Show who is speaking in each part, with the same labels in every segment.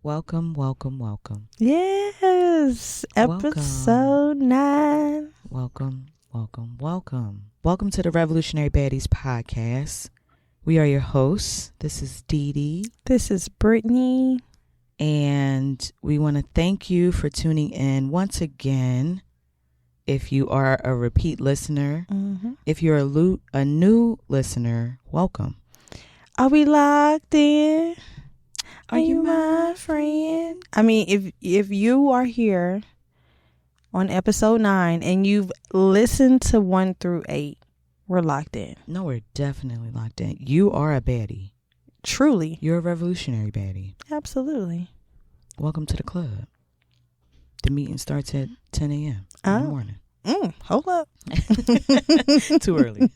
Speaker 1: Welcome, welcome, welcome.
Speaker 2: Yes, episode 9.
Speaker 1: Welcome, welcome, welcome. Welcome to the Revolutionary Baddies podcast. We are your hosts. This is Dee Dee.
Speaker 2: This is Brittany.
Speaker 1: And we want to thank you for tuning in once again. If you are a repeat listener, if you're a new listener, welcome.
Speaker 2: Are we locked in? Are you my friend? I mean, if you are here on episode 9 and you've listened to 1 through 8, we're locked in.
Speaker 1: No, we're definitely locked in. You are a baddie.
Speaker 2: Truly.
Speaker 1: You're a revolutionary baddie.
Speaker 2: Absolutely.
Speaker 1: Welcome to the club. The meeting starts at 10 a.m. in the morning.
Speaker 2: Hold up.
Speaker 1: Too early.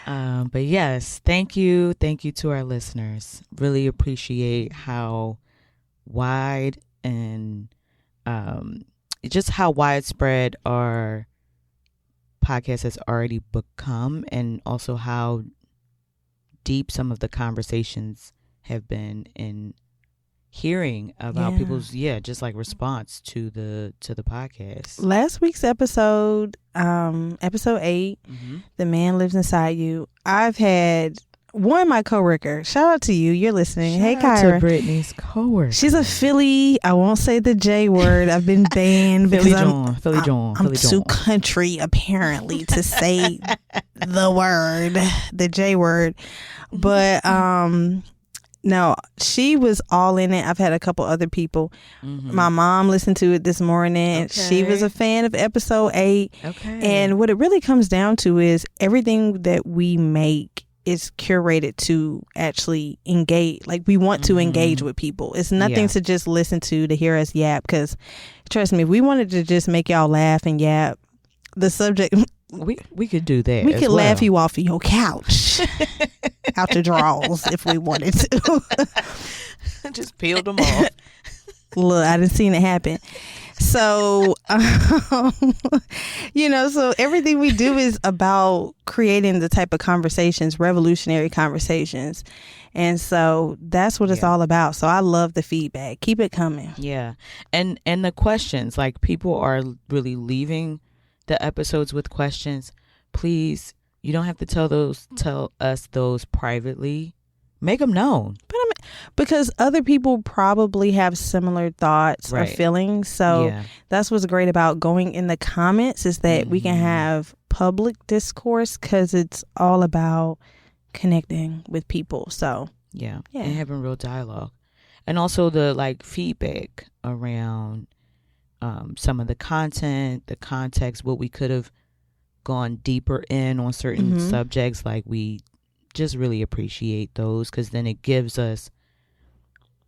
Speaker 1: But yes, thank you to our listeners. Really appreciate how wide and just how widespread our podcast has already become, and also how deep some of the conversations have been in hearing about people's just like response to the podcast.
Speaker 2: Last week's episode 8, The Man Lives Inside You. I've had my coworker, shout out to you, you're listening. Hey,
Speaker 1: Shout out
Speaker 2: Kyra.
Speaker 1: to Brittany's coworker.
Speaker 2: She's a Philly. I won't say the J word. I've been banned because I'm too country apparently to say the J word. But no, she was all in it. I've had a couple other people. My mom listened to it this morning. Okay. She was a fan of episode 8.
Speaker 1: Okay.
Speaker 2: And what it really comes down to is everything that we make is curated to actually engage. Like, we want to engage with people. It's nothing to just listen to hear us yap. Because trust me, if we wanted to just make y'all laugh and yap, the subject...
Speaker 1: We could do that.
Speaker 2: We could laugh you off of your couch, out the drawers, if we wanted to.
Speaker 1: Just peeled them off.
Speaker 2: Look, I done seen it happen. So, so everything we do is about creating the type of conversations, revolutionary conversations. And so that's what it's all about. So I love the feedback. Keep it coming.
Speaker 1: Yeah. And the questions, like, people are really leaving the episodes with questions. Please, you don't have to tell us those privately. Make them known. But
Speaker 2: because other people probably have similar thoughts or feelings. So that's what's great about going in the comments, is that we can have public discourse, because it's all about connecting with people. So
Speaker 1: yeah, and having real dialogue, and also the feedback around some of the content, the context, what we could have gone deeper in on certain subjects. Like, we just really appreciate those, because then it gives us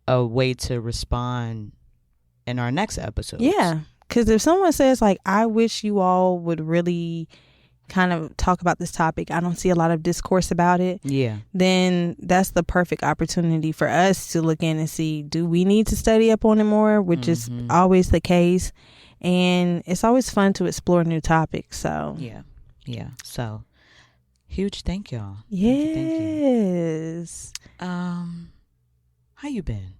Speaker 1: a way to respond in our next episode.
Speaker 2: Yeah, because if someone says, like, I wish you all would really kind of talk about this topic, I don't see a lot of discourse about it, then that's the perfect opportunity for us to look in and see, do we need to study up on it more, which is always the case. And it's always fun to explore new topics. So
Speaker 1: so huge thank y'all.
Speaker 2: Yes.
Speaker 1: How you been,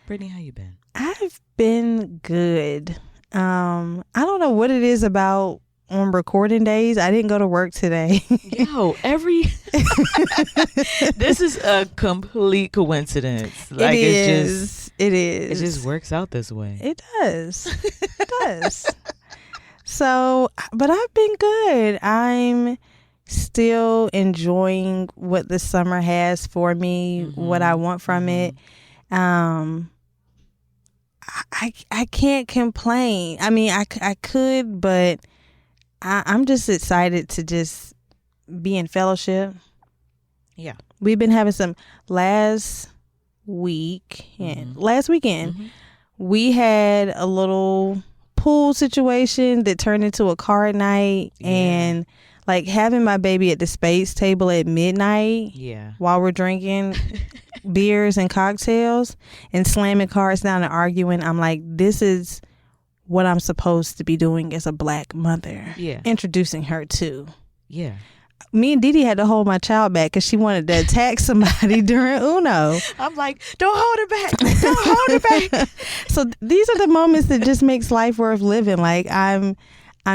Speaker 1: Brittany? How you been?
Speaker 2: I've been good. I don't know what it is about on recording days. I didn't go to work today.
Speaker 1: This is a complete coincidence. Like,
Speaker 2: it is.
Speaker 1: It just works out this way.
Speaker 2: It does. It does. So, but I've been good. I'm still enjoying what the summer has for me, what I want from it. I can't complain. I mean, I could, but I'm just excited to just be in fellowship.
Speaker 1: Yeah.
Speaker 2: We've been having some last weekend, we had a little pool situation that turned into a card night, and like having my baby at the space table at midnight while we're drinking beers and cocktails and slamming cards down and arguing. I'm like, this is what I'm supposed to be doing as a black mother. Introducing her to. me and Dee Dee had to hold my child back because she wanted to attack somebody during Uno.
Speaker 1: I'm like, don't hold her back. Don't hold her back.
Speaker 2: So these are the moments that just makes life worth living. Like I'm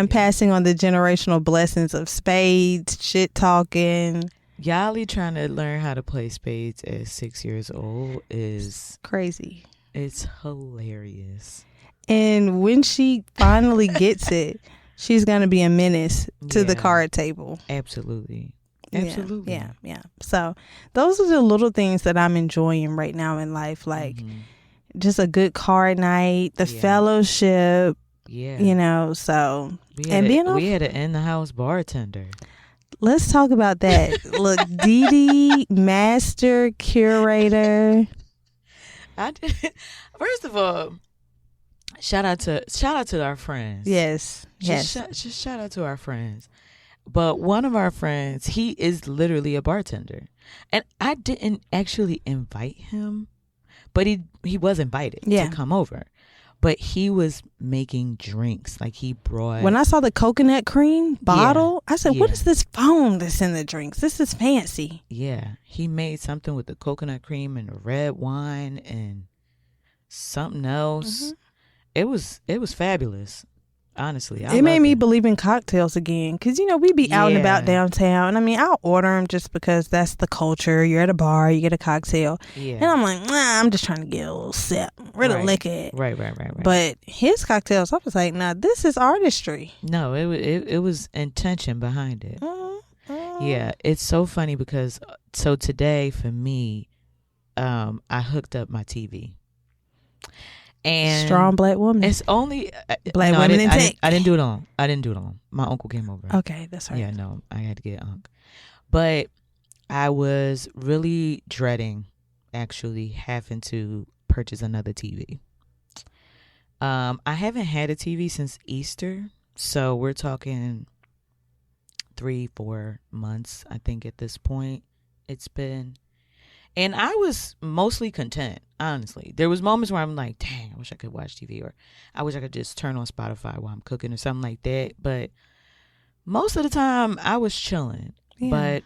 Speaker 2: passing on the generational blessings of spades, shit talking.
Speaker 1: Yali trying to learn how to play spades at 6 years old is
Speaker 2: crazy.
Speaker 1: It's hilarious.
Speaker 2: And when she finally gets it, she's going to be a menace to the card table.
Speaker 1: Absolutely.
Speaker 2: Yeah. So those are the little things that I'm enjoying right now in life. Like just a good card night, the fellowship. Yeah. You know, so.
Speaker 1: We had an in-the-house bartender.
Speaker 2: Let's talk about that. Look, Dee Dee, master curator.
Speaker 1: I did. First of all, shout out to our friends.
Speaker 2: Yes.
Speaker 1: Just shout out to our friends. But one of our friends, he is literally a bartender, and I didn't actually invite him, but he was invited to come over. But he was making drinks. Like he brought.
Speaker 2: When I saw the coconut cream bottle, I said, "What is this foam that's in the drinks? This is fancy."
Speaker 1: Yeah, he made something with the coconut cream and the red wine and something else. It was fabulous. Honestly,
Speaker 2: it made me believe in cocktails again, because you know we be out and about downtown. I mean, I'll order them just because that's the culture. You're at a bar, you get a cocktail, and I'm like, nah, I'm just trying to get a little sip, really lick it.
Speaker 1: Right.
Speaker 2: But his cocktails, I was like, nah, this is artistry.
Speaker 1: No, it was intention behind it. Yeah, it's so funny because today for me, I hooked up my TV. And
Speaker 2: strong black woman.
Speaker 1: It's only
Speaker 2: black women in tech.
Speaker 1: I didn't do it on. My uncle came over.
Speaker 2: Okay, that's right.
Speaker 1: Yeah, no, I had to get Unc. But I was really dreading actually having to purchase another TV. I haven't had a TV since Easter, so we're talking 3-4 months, I think at this point it's been. And I was mostly content, honestly. There was moments where I'm like, dang, I wish I could watch TV, or I wish I could just turn on Spotify while I'm cooking or something like that. But most of the time I was chilling. Yeah. But,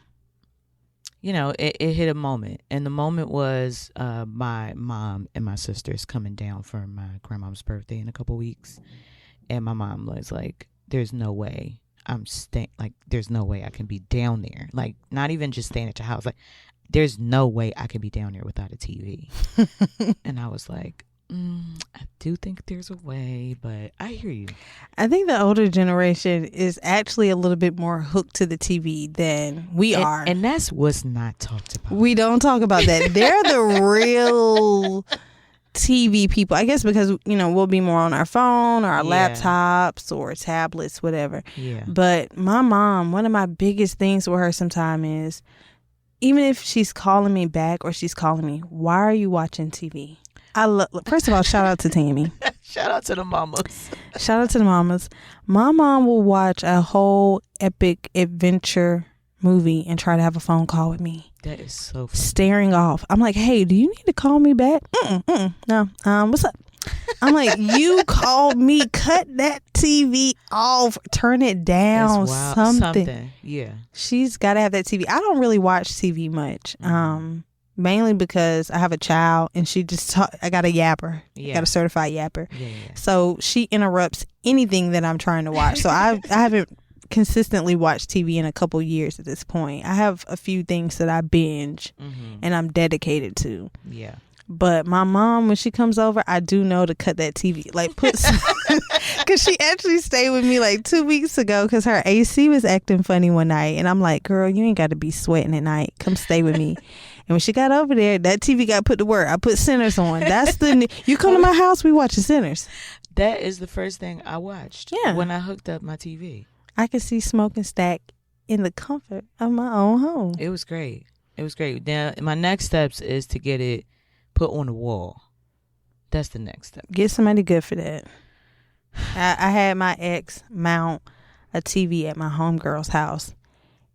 Speaker 1: you know, it hit a moment. And the moment was my mom and my sisters coming down for my grandmom's birthday in a couple weeks. And my mom was like, there's no way there's no way I can be down there. Like, not even just staying at your house. Like, there's no way I can be down there without a TV. And I was like, I do think there's a way, but I hear you.
Speaker 2: I think the older generation is actually a little bit more hooked to the TV than we are.
Speaker 1: And that's what's not talked about.
Speaker 2: We don't talk about that. They're the real TV people, I guess, because, you know, we'll be more on our phone or our laptops or tablets, whatever.
Speaker 1: Yeah.
Speaker 2: But my mom, one of my biggest things with her sometime is, even if she's calling me back or she's calling me, why are you watching TV? First of all, shout out to Tammy.
Speaker 1: Shout out to the mamas.
Speaker 2: Shout out to the mamas. My mom will watch a whole epic adventure movie and try to have a phone call with me.
Speaker 1: That is so funny.
Speaker 2: Staring off. I'm like, hey, do you need to call me back? No. What's up? I'm like, you called me, cut that TV off, turn it down, something.
Speaker 1: Yeah.
Speaker 2: She's got to have that TV. I don't really watch TV much, mainly because I have a child and she just I got a yapper. I got a certified yapper.
Speaker 1: Yeah.
Speaker 2: So she interrupts anything that I'm trying to watch. So I haven't consistently watched TV in a couple years at this point. I have a few things that I binge and I'm dedicated to.
Speaker 1: Yeah.
Speaker 2: But my mom, when she comes over, I do know to cut that TV. Like, because she actually stayed with me like 2 weeks ago because her AC was acting funny one night. And I'm like, girl, you ain't got to be sweating at night. Come stay with me. And when she got over there, that TV got put to work. I put Sinners on. That's you come to my house, we watching Sinners.
Speaker 1: That is the first thing I watched when I hooked up my TV.
Speaker 2: I could see Smoke and Stack in the comfort of my own home.
Speaker 1: It was great. Now, my next steps is to get it put on the wall. That's the next step.
Speaker 2: Get somebody good for that. I had my ex mount a TV at my homegirl's house,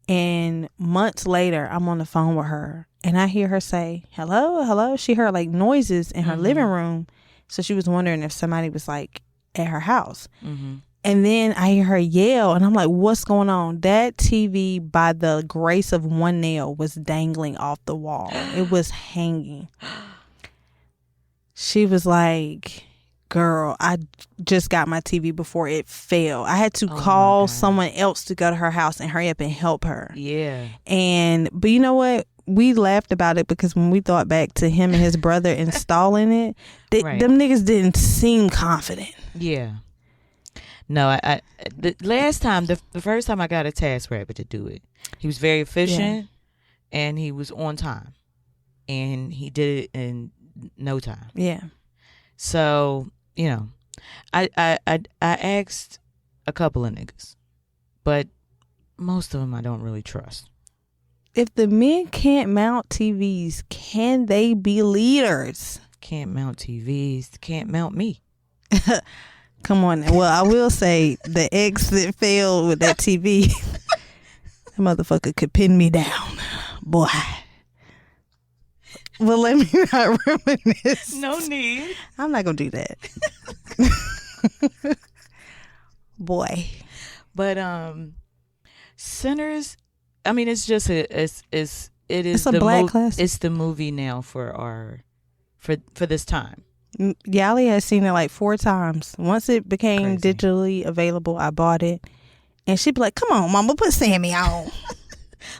Speaker 2: and months later I'm on the phone with her and I hear her say, hello. She heard like noises in her living room, so she was wondering if somebody was like at her house. And then I hear her yell, and I'm like, what's going on? That TV, by the grace of one nail, was dangling off the wall. It was hanging. She was like, girl, I just got my TV before it fell. I had to call someone else to go to her house and hurry up and help her.
Speaker 1: Yeah.
Speaker 2: But you know what? We laughed about it because when we thought back to him and his brother installing it, them niggas didn't seem confident.
Speaker 1: Yeah. No, the last time, the first time I got a TaskRabbit to do it, he was very efficient and he was on time and he did it in no time.
Speaker 2: Yeah.
Speaker 1: So, you know, I asked a couple of niggas, but most of them I don't really trust.
Speaker 2: If the men can't mount TVs, can they be leaders?
Speaker 1: Can't mount TVs, can't mount me.
Speaker 2: Come on. Well, I will say the ex that failed with that TV, that motherfucker could pin me down. Boy. Well, let me not reminisce.
Speaker 1: No need.
Speaker 2: I'm not going to do that. Boy.
Speaker 1: But Sinners, I mean, it's just it's
Speaker 2: a black classic.
Speaker 1: It's the movie now for this time.
Speaker 2: Yali has seen it like 4 times. Once it became digitally available, I bought it. And she'd be like, come on, mama, put Sammy on.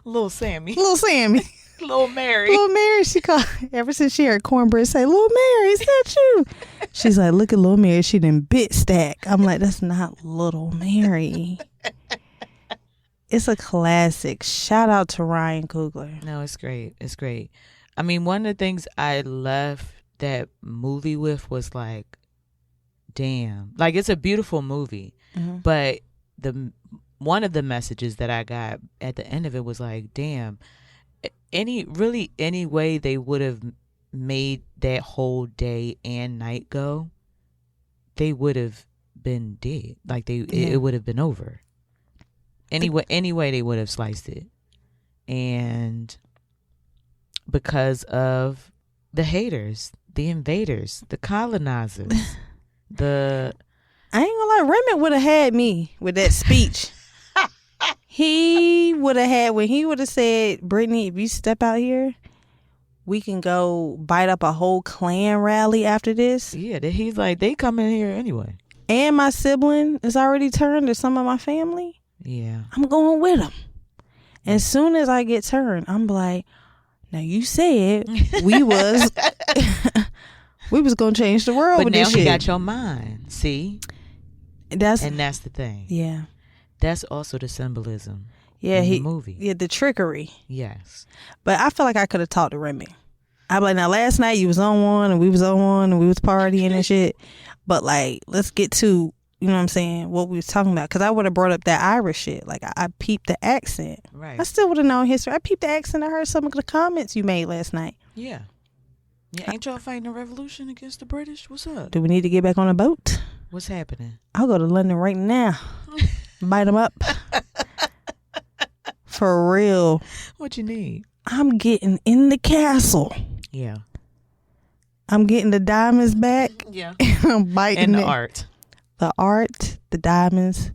Speaker 1: Little Sammy.
Speaker 2: Little Sammy.
Speaker 1: Little Mary.
Speaker 2: Little Mary, she called. Ever since she heard Cornbread say, Little Mary, is that you? She's like, look at Little Mary. She done bit stack. I'm like, that's not Little Mary. It's a classic. Shout out to Ryan Coogler.
Speaker 1: No, it's great. It's great. I mean, one of the things I left that movie with was like, damn. Like, it's a beautiful movie. Mm-hmm. But one of the messages that I got at the end of it was like, damn, any way they would have made that whole day and night go, they would have been dead. Like it would have been over. Any way they would have sliced it. And because of the haters, the invaders, the colonizers, I
Speaker 2: ain't gonna lie, Remy would have had me with that speech. He would have had, when he would have said, Brittany, if you step out here, we can go bite up a whole Klan rally after this.
Speaker 1: Yeah, he's like, they come in here anyway.
Speaker 2: And my sibling is already turned to some of my family.
Speaker 1: Yeah.
Speaker 2: I'm going with him. As soon as I get turned, I'm like, now you said we was gonna change the world,
Speaker 1: but
Speaker 2: with
Speaker 1: now
Speaker 2: this
Speaker 1: he
Speaker 2: shit.
Speaker 1: got your mind. See, that's the thing.
Speaker 2: Yeah,
Speaker 1: that's also the symbolism.
Speaker 2: Yeah,
Speaker 1: in the movie.
Speaker 2: Yeah, the trickery.
Speaker 1: Yes,
Speaker 2: but I feel like I could have talked to Remy. I'm like, now last night you was on one and we was on one and we was partying and shit. But like, let's get to, you know what I'm saying, what we was talking about. Because I would have brought up that Irish shit. Like, I peeped the accent.
Speaker 1: Right.
Speaker 2: I still would have known history. I peeped the accent. I heard some of the comments you made last night.
Speaker 1: Yeah. Yeah, ain't y'all fighting a revolution against the British? What's up?
Speaker 2: Do we need to get back on a boat?
Speaker 1: What's happening?
Speaker 2: I'll go to London right now. Bite them up. For real.
Speaker 1: What you need?
Speaker 2: I'm getting in the castle.
Speaker 1: Yeah.
Speaker 2: I'm getting the diamonds back.
Speaker 1: Yeah.
Speaker 2: I'm biting
Speaker 1: and the
Speaker 2: it.
Speaker 1: art.
Speaker 2: The art, the diamonds,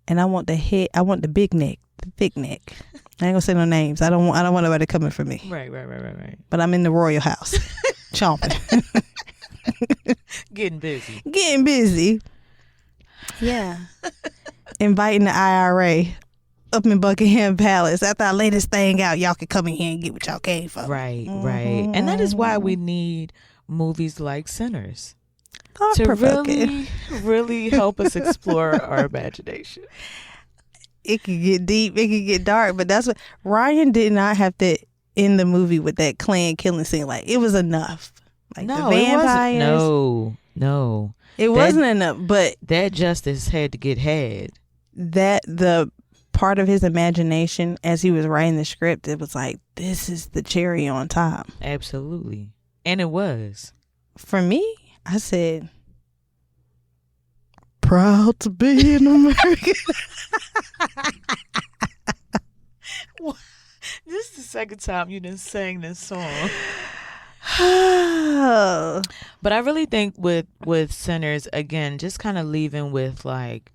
Speaker 2: and I want the head. I want the big neck, the thick neck. I ain't gonna say no names. I don't want nobody coming for me.
Speaker 1: Right.
Speaker 2: But I'm in the royal house, chomping,
Speaker 1: getting
Speaker 2: busy. Yeah, inviting the IRA up in Buckingham Palace. After I lay this thing out, y'all can come in here and get what y'all came for.
Speaker 1: Right. And that is why we need movies like Sinners.
Speaker 2: To
Speaker 1: really help us explore our imagination.
Speaker 2: It can get deep, it can get dark, but that's what Ryan did not have to end the movie with that Klan killing scene. Like, it was enough. Like,
Speaker 1: no,
Speaker 2: the vampires,
Speaker 1: it wasn't. No.
Speaker 2: It wasn't enough, but
Speaker 1: that justice had to get had.
Speaker 2: That the part of his imagination as he was writing the script, it was like, this is the cherry on top.
Speaker 1: Absolutely. And it was.
Speaker 2: For me, I said, proud to be an American.
Speaker 1: This is the second time you done sang this song. But I really think with centers, again, just kind of leaving with like,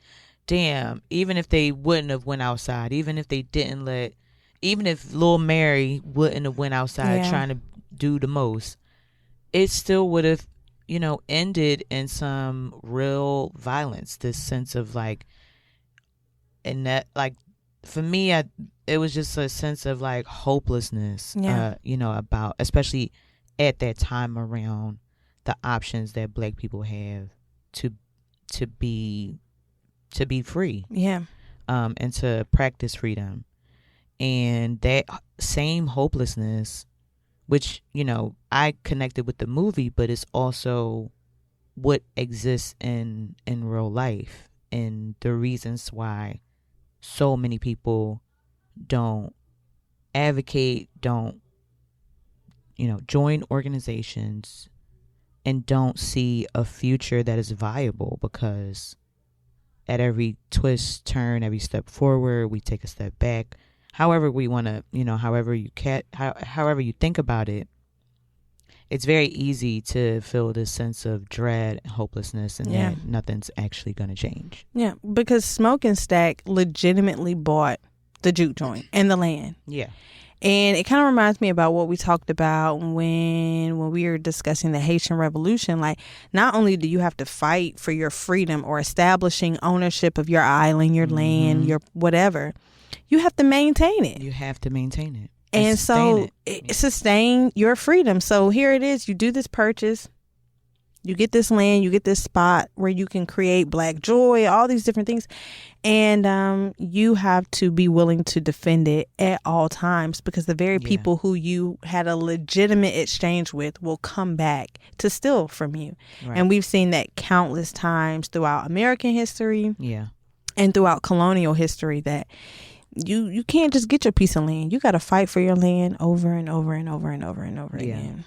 Speaker 1: damn, even if they wouldn't have went outside, even if they didn't even if Lil Mary wouldn't have went outside trying to do the most, it still would have, ended in some real violence. This sense of like, and that like, for me, it was just a sense of like hopelessness, about, especially at that time, around the options that Black people have to be free, and to practice freedom. And that same hopelessness, which I connected with the movie, but it's also what exists in real life, and the reasons why so many people don't advocate, don't join organizations, and don't see a future that is viable, because at every twist, turn, every step forward, we take a step back. However we want to, however you think about it, it's very easy to feel this sense of dread and hopelessness, and that nothing's actually going to change. Yeah,
Speaker 2: because Smoke and Stack legitimately bought the juke joint and the land.
Speaker 1: Yeah.
Speaker 2: And it kind of reminds me about what we talked about when we were discussing the Haitian Revolution. Like, not only do you have to fight for your freedom or establishing ownership of your island, your land, your whatever, you have to maintain it.
Speaker 1: You have to maintain it.
Speaker 2: And so sustain your freedom. So here it is. You do this purchase. You get this land. You get this spot where you can create Black joy, all these different things. And you have to be willing to defend it at all times, because the very people who you had a legitimate exchange with will come back to steal from you. Right. And we've seen that countless times throughout American history and throughout colonial history, that you can't just get your piece of land. You got to fight for your land over and over and over and over and over again.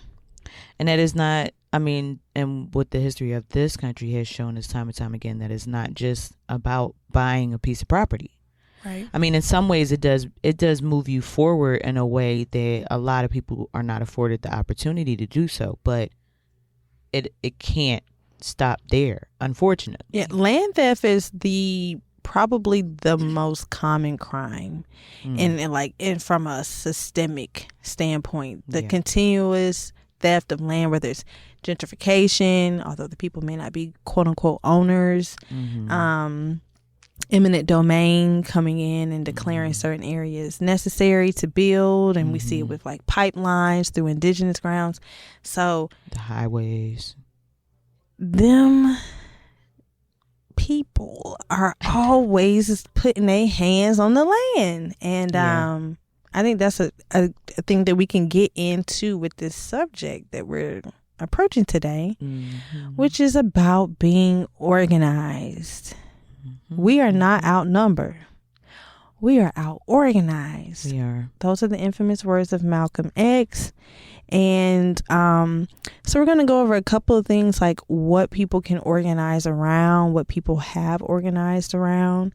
Speaker 1: And that is not, and what the history of this country has shown us time and time again, that it's not just about buying a piece of property.
Speaker 2: Right.
Speaker 1: In some ways it does move you forward in a way that a lot of people are not afforded the opportunity to do so, but it can't stop there, unfortunately.
Speaker 2: Yeah, land theft is probably the most common crime, and from a systemic standpoint, the continuous theft of land, whether it's gentrification, although the people may not be quote unquote owners, eminent domain, coming in and declaring certain areas necessary to build, and we see it with like pipelines through indigenous grounds. So
Speaker 1: the highways,
Speaker 2: them people are always putting their hands on the land, and I think that's a thing that we can get into with this subject that we're approaching today, which is about being organized. We are not outnumbered. We are out organized.
Speaker 1: We are.
Speaker 2: Those are the infamous words of Malcolm X. And so we're going to go over a couple of things, like what people can organize around, what people have organized around.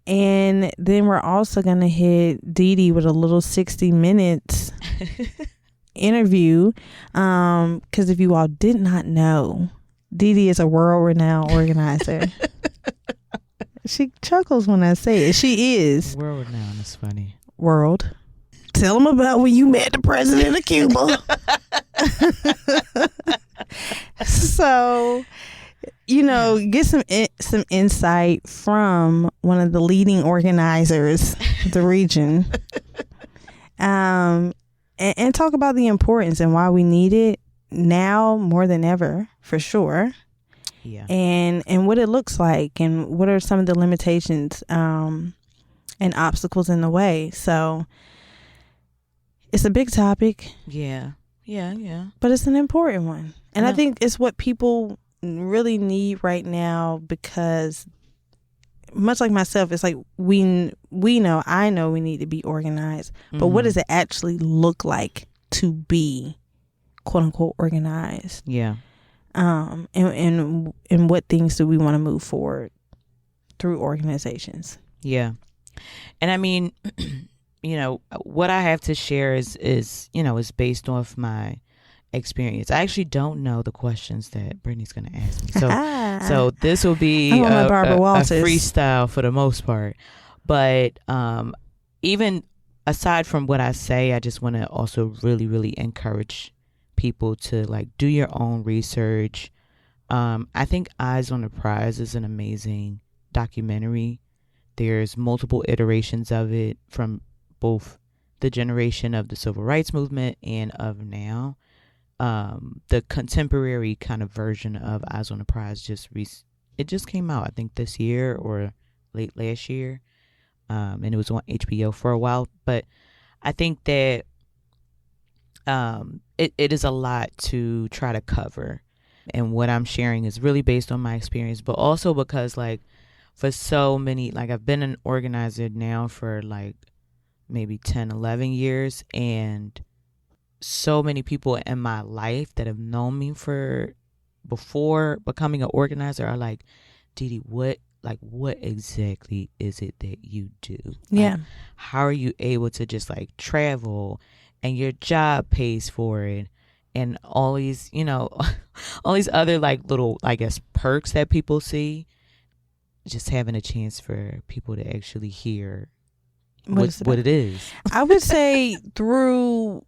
Speaker 2: And then we're also going to hit Dee Dee with a little 60 minutes interview. Because if you all did not know, Dee Dee is a world-renowned organizer. She chuckles when I say it. She is.
Speaker 1: World-renowned is funny.
Speaker 2: World. Tell them about when you met the president of Cuba. So, get some insight from one of the leading organizers of the region, and talk about the importance and why we need it now more than ever, for sure.
Speaker 1: Yeah.
Speaker 2: And what it looks like, and what are some of the limitations and obstacles in the way. So it's a big topic.
Speaker 1: Yeah.
Speaker 2: But it's an important one. And I think it's what people really need right now, because much like myself, it's like I know we need to be organized, but what does it actually look like to be quote unquote organized?
Speaker 1: Yeah.
Speaker 2: And what things do we want to move forward through organizations?
Speaker 1: Yeah. And what I have to share is based off my experience. I actually don't know the questions that Brittany's going to ask me. So this will be a freestyle for the most part. But even aside from what I say, I just want to also really, really encourage people to like do your own research. I think Eyes on the Prize is an amazing documentary. There's multiple iterations of it from both the generation of the civil rights movement and of now. The contemporary kind of version of Eyes on the Prize it just came out, I think this year or late last year. And it was on HBO for a while. But I think that it is a lot to try to cover. And what I'm sharing is really based on my experience, but also because like for so many, like I've been an organizer now for like maybe 10, 11 years. And so many people in my life that have known me for before becoming an organizer are like, Dee Dee, what exactly is it that you do?
Speaker 2: Yeah.
Speaker 1: Like, how are you able to just like travel and your job pays for it and all these, all these other like little, I guess, perks that people see, just having a chance for people to actually hear what it is.
Speaker 2: I would say through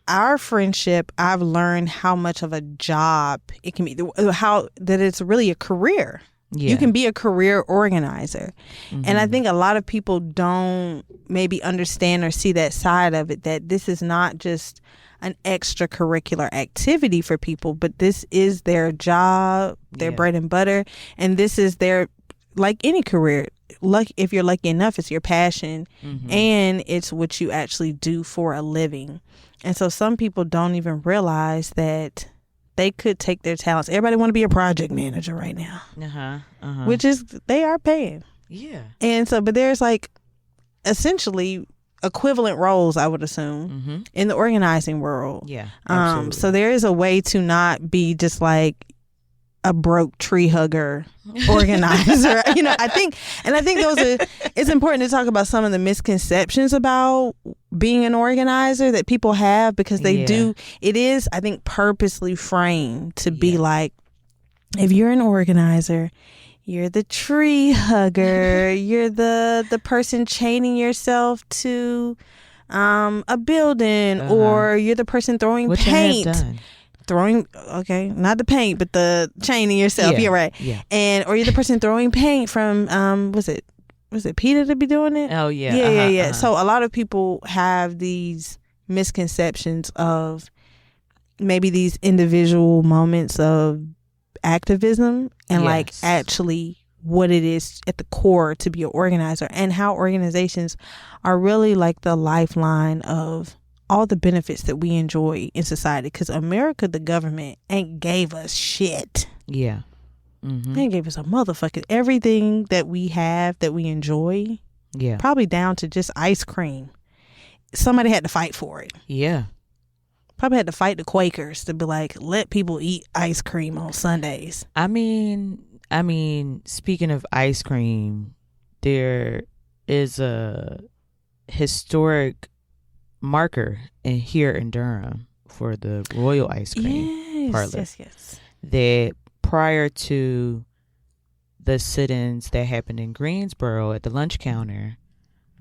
Speaker 2: our friendship, I've learned how much of a job it can be, how that it's really a career. Yeah. You can be a career organizer. Mm-hmm. And I think a lot of people don't maybe understand or see that side of it, that this is not just an extracurricular activity for people, but this is their job, their bread and butter. And this is their, like any career, if you're lucky enough, it's your passion and it's what you actually do for a living. And so some people don't even realize that they could take their talents. Everybody want to be a project manager right now, which is, they are paying.
Speaker 1: Yeah.
Speaker 2: And so, but there's like essentially equivalent roles, I would assume, in the organizing world.
Speaker 1: Yeah. Absolutely.
Speaker 2: So there is a way to not be just like a broke tree hugger organizer. I think it's important to talk about some of the misconceptions about being an organizer that people have, because they do, it is, I think, purposely framed to be like, if you're an organizer, you're the tree hugger, you're the person chaining yourself to a building, or you're the person throwing paint. Not the paint, but the chaining yourself. Yeah, you're right. Yeah. Or you're the person throwing paint from was it Peter to be doing it?
Speaker 1: Oh yeah.
Speaker 2: Yeah. So a lot of people have these misconceptions of maybe these individual moments of activism and like actually what it is at the core to be an organizer, and how organizations are really like the lifeline of all the benefits that we enjoy in society. Because America, the government, ain't gave us shit.
Speaker 1: Yeah.
Speaker 2: They ain't gave us a motherfucking everything that we have, that we enjoy.
Speaker 1: Yeah.
Speaker 2: Probably down to just ice cream. Somebody had to fight for it.
Speaker 1: Yeah.
Speaker 2: Probably had to fight the Quakers to be like, let people eat ice cream on Sundays.
Speaker 1: I mean, speaking of ice cream, there is a historic marker here in Durham for the Royal Ice Cream Parlor.
Speaker 2: Yes.
Speaker 1: That prior to the sit-ins that happened in Greensboro at the lunch counter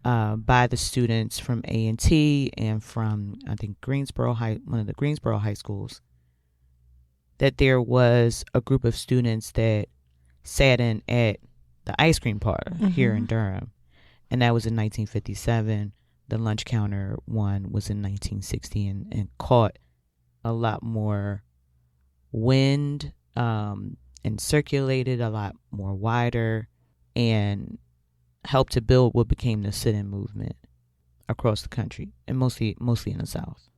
Speaker 1: by the students from A&T and from, I think, one of the Greensboro high schools, that there was a group of students that sat in at the ice cream parlor here in Durham. And that was in 1957. The lunch counter one was in 1960 and caught a lot more wind and circulated a lot more wider and helped to build what became the sit-in movement across the country, and mostly in the South.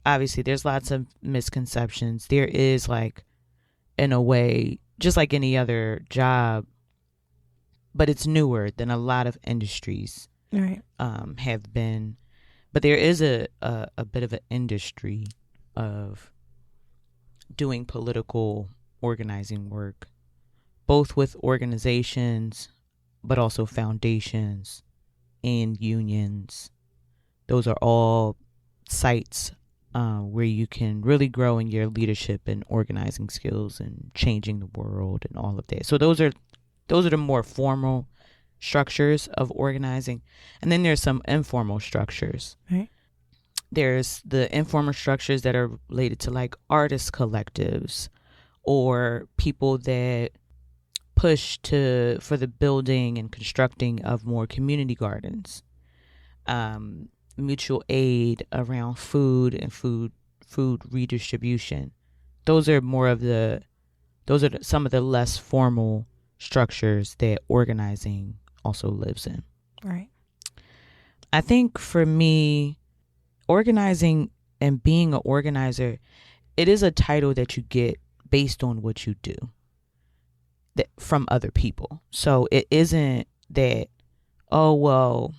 Speaker 1: Obviously, there's lots of misconceptions. There is, like, in a way, just like any other job, but it's newer than a lot of industries.
Speaker 2: Right.
Speaker 1: Have been, but there is a bit of an industry of doing political organizing work, both with organizations, but also foundations and unions. Those are all sites where you can really grow in your leadership and organizing skills and changing the world and all of that. So those are the more formal structures of organizing. And then there's some informal structures.
Speaker 2: Right.
Speaker 1: There's the informal structures that are related to like artist collectives or people that push for the building and constructing of more community gardens. Mutual aid around food and food redistribution. Those are some of the less formal structures that organizing also lives in.
Speaker 2: Right.
Speaker 1: I think for me, organizing and being an organizer, it is a title that you get based on what you do from other people. So it isn't that, oh, well,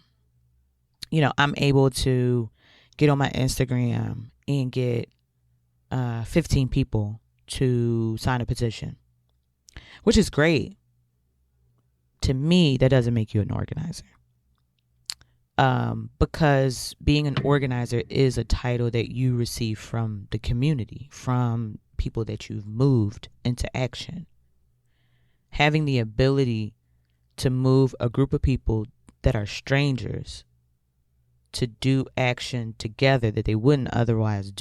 Speaker 1: I'm able to get on my Instagram and get 15 people to sign a petition, which is great. To me, that doesn't make you an organizer. Because being an organizer is a title that you receive from the community, from people that you've moved into action. Having the ability to move a group of people that are strangers to do action together that they wouldn't otherwise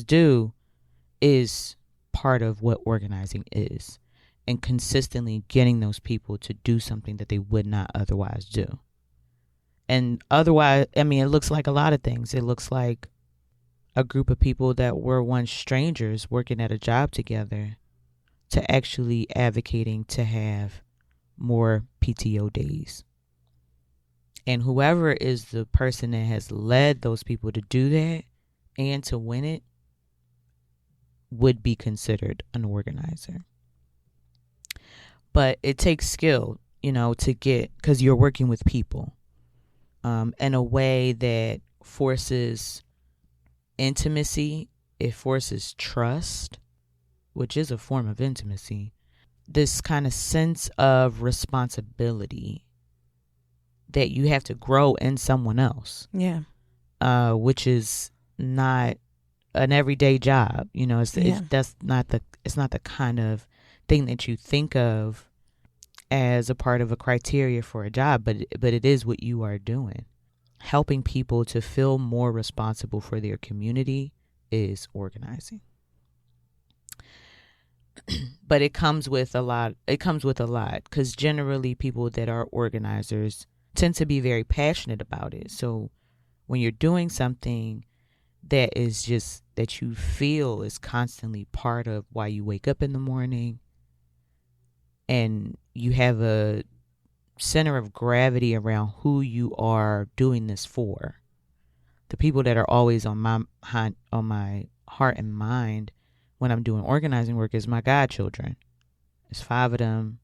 Speaker 1: do is part of what organizing is, and consistently getting those people to do something that they would not otherwise do. And otherwise, it looks like a lot of things. It looks like a group of people that were once strangers working at a job together to actually advocating to have more PTO days. And whoever is the person that has led those people to do that and to win it would be considered an organizer. But it takes skill, to get, because you're working with people in a way that forces intimacy. It forces trust, which is a form of intimacy. This kind of sense of responsibility that you have to grow in someone else.
Speaker 2: Yeah.
Speaker 1: Which is not an everyday job. It's not the kind of thing that you think of as a part of a criteria for a job, but it is what you are doing. Helping people to feel more responsible for their community is organizing. But it comes with a lot because generally people that are organizers tend to be very passionate about it. So when you're doing something that is just that you feel is constantly part of why you wake up in the morning, and you have a center of gravity around who you are doing this for, the people that are always on my heart and mind when I'm doing organizing work is my godchildren. There's 5 of them,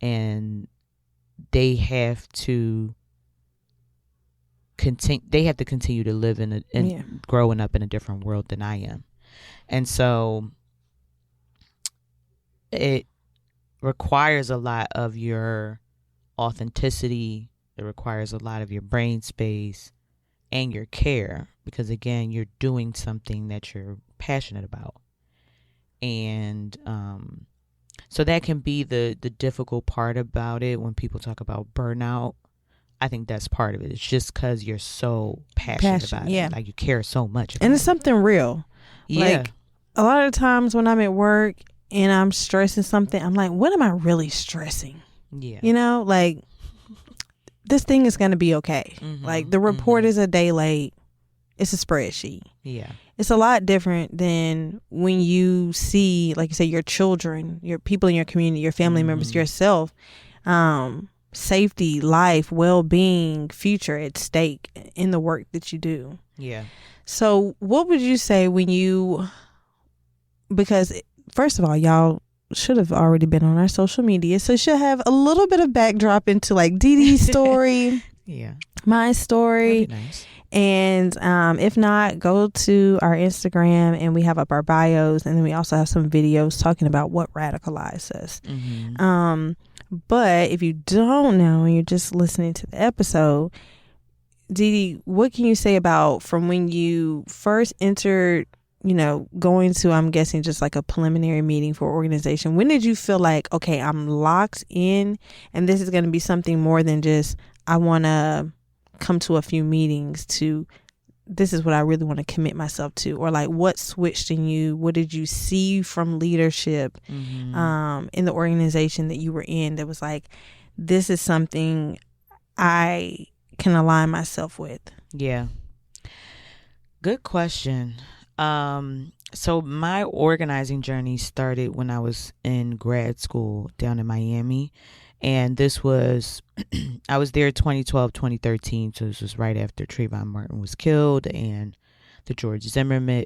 Speaker 1: and they have to continue to live growing up in a different world than I am. And so it requires a lot of your authenticity. It requires a lot of your brain space and your care, because again, you're doing something that you're passionate about. And so that can be the difficult part about it. When people talk about burnout, I think that's part of it. It's just because you're so passionate about it. Like you care so much about
Speaker 2: and it's something real.
Speaker 1: Yeah.
Speaker 2: Like a lot of times when I'm at work and I'm stressing something, I'm like, what am I really stressing?
Speaker 1: Yeah.
Speaker 2: Like this thing is going to be okay. Mm-hmm, like the report is a day late. It's a spreadsheet.
Speaker 1: Yeah.
Speaker 2: It's a lot different than when you see, like you say, your children, your people in your community, your family members, yourself, safety, life, well-being, future at stake in the work that you do.
Speaker 1: Yeah.
Speaker 2: So what would you say because first of all, y'all should have already been on our social media, so should have a little bit of backdrop into like Dee Dee's story.
Speaker 1: Yeah.
Speaker 2: My story.
Speaker 1: That'd be nice.
Speaker 2: And if not, go to our Instagram and we have up our bios, and then we also have some videos talking about what radicalized us. Mm-hmm. But if you don't know and you're just listening to the episode, Dee Dee, what can you say about from when you first entered, going to, I'm guessing, just like a preliminary meeting for organization? When did you feel like, okay, I'm locked in and this is going to be something more than just, I want to come to a few meetings, to this is what I really want to commit myself to? Or like, what switched in you? What did you see from leadership in the organization that you were in that was like, this is something I can align myself with?
Speaker 1: Yeah. Good question. So my organizing journey started when I was in grad school down in Miami. And this was, I was there 2012, 2013. So this was right after Trayvon Martin was killed and the George Zimmerman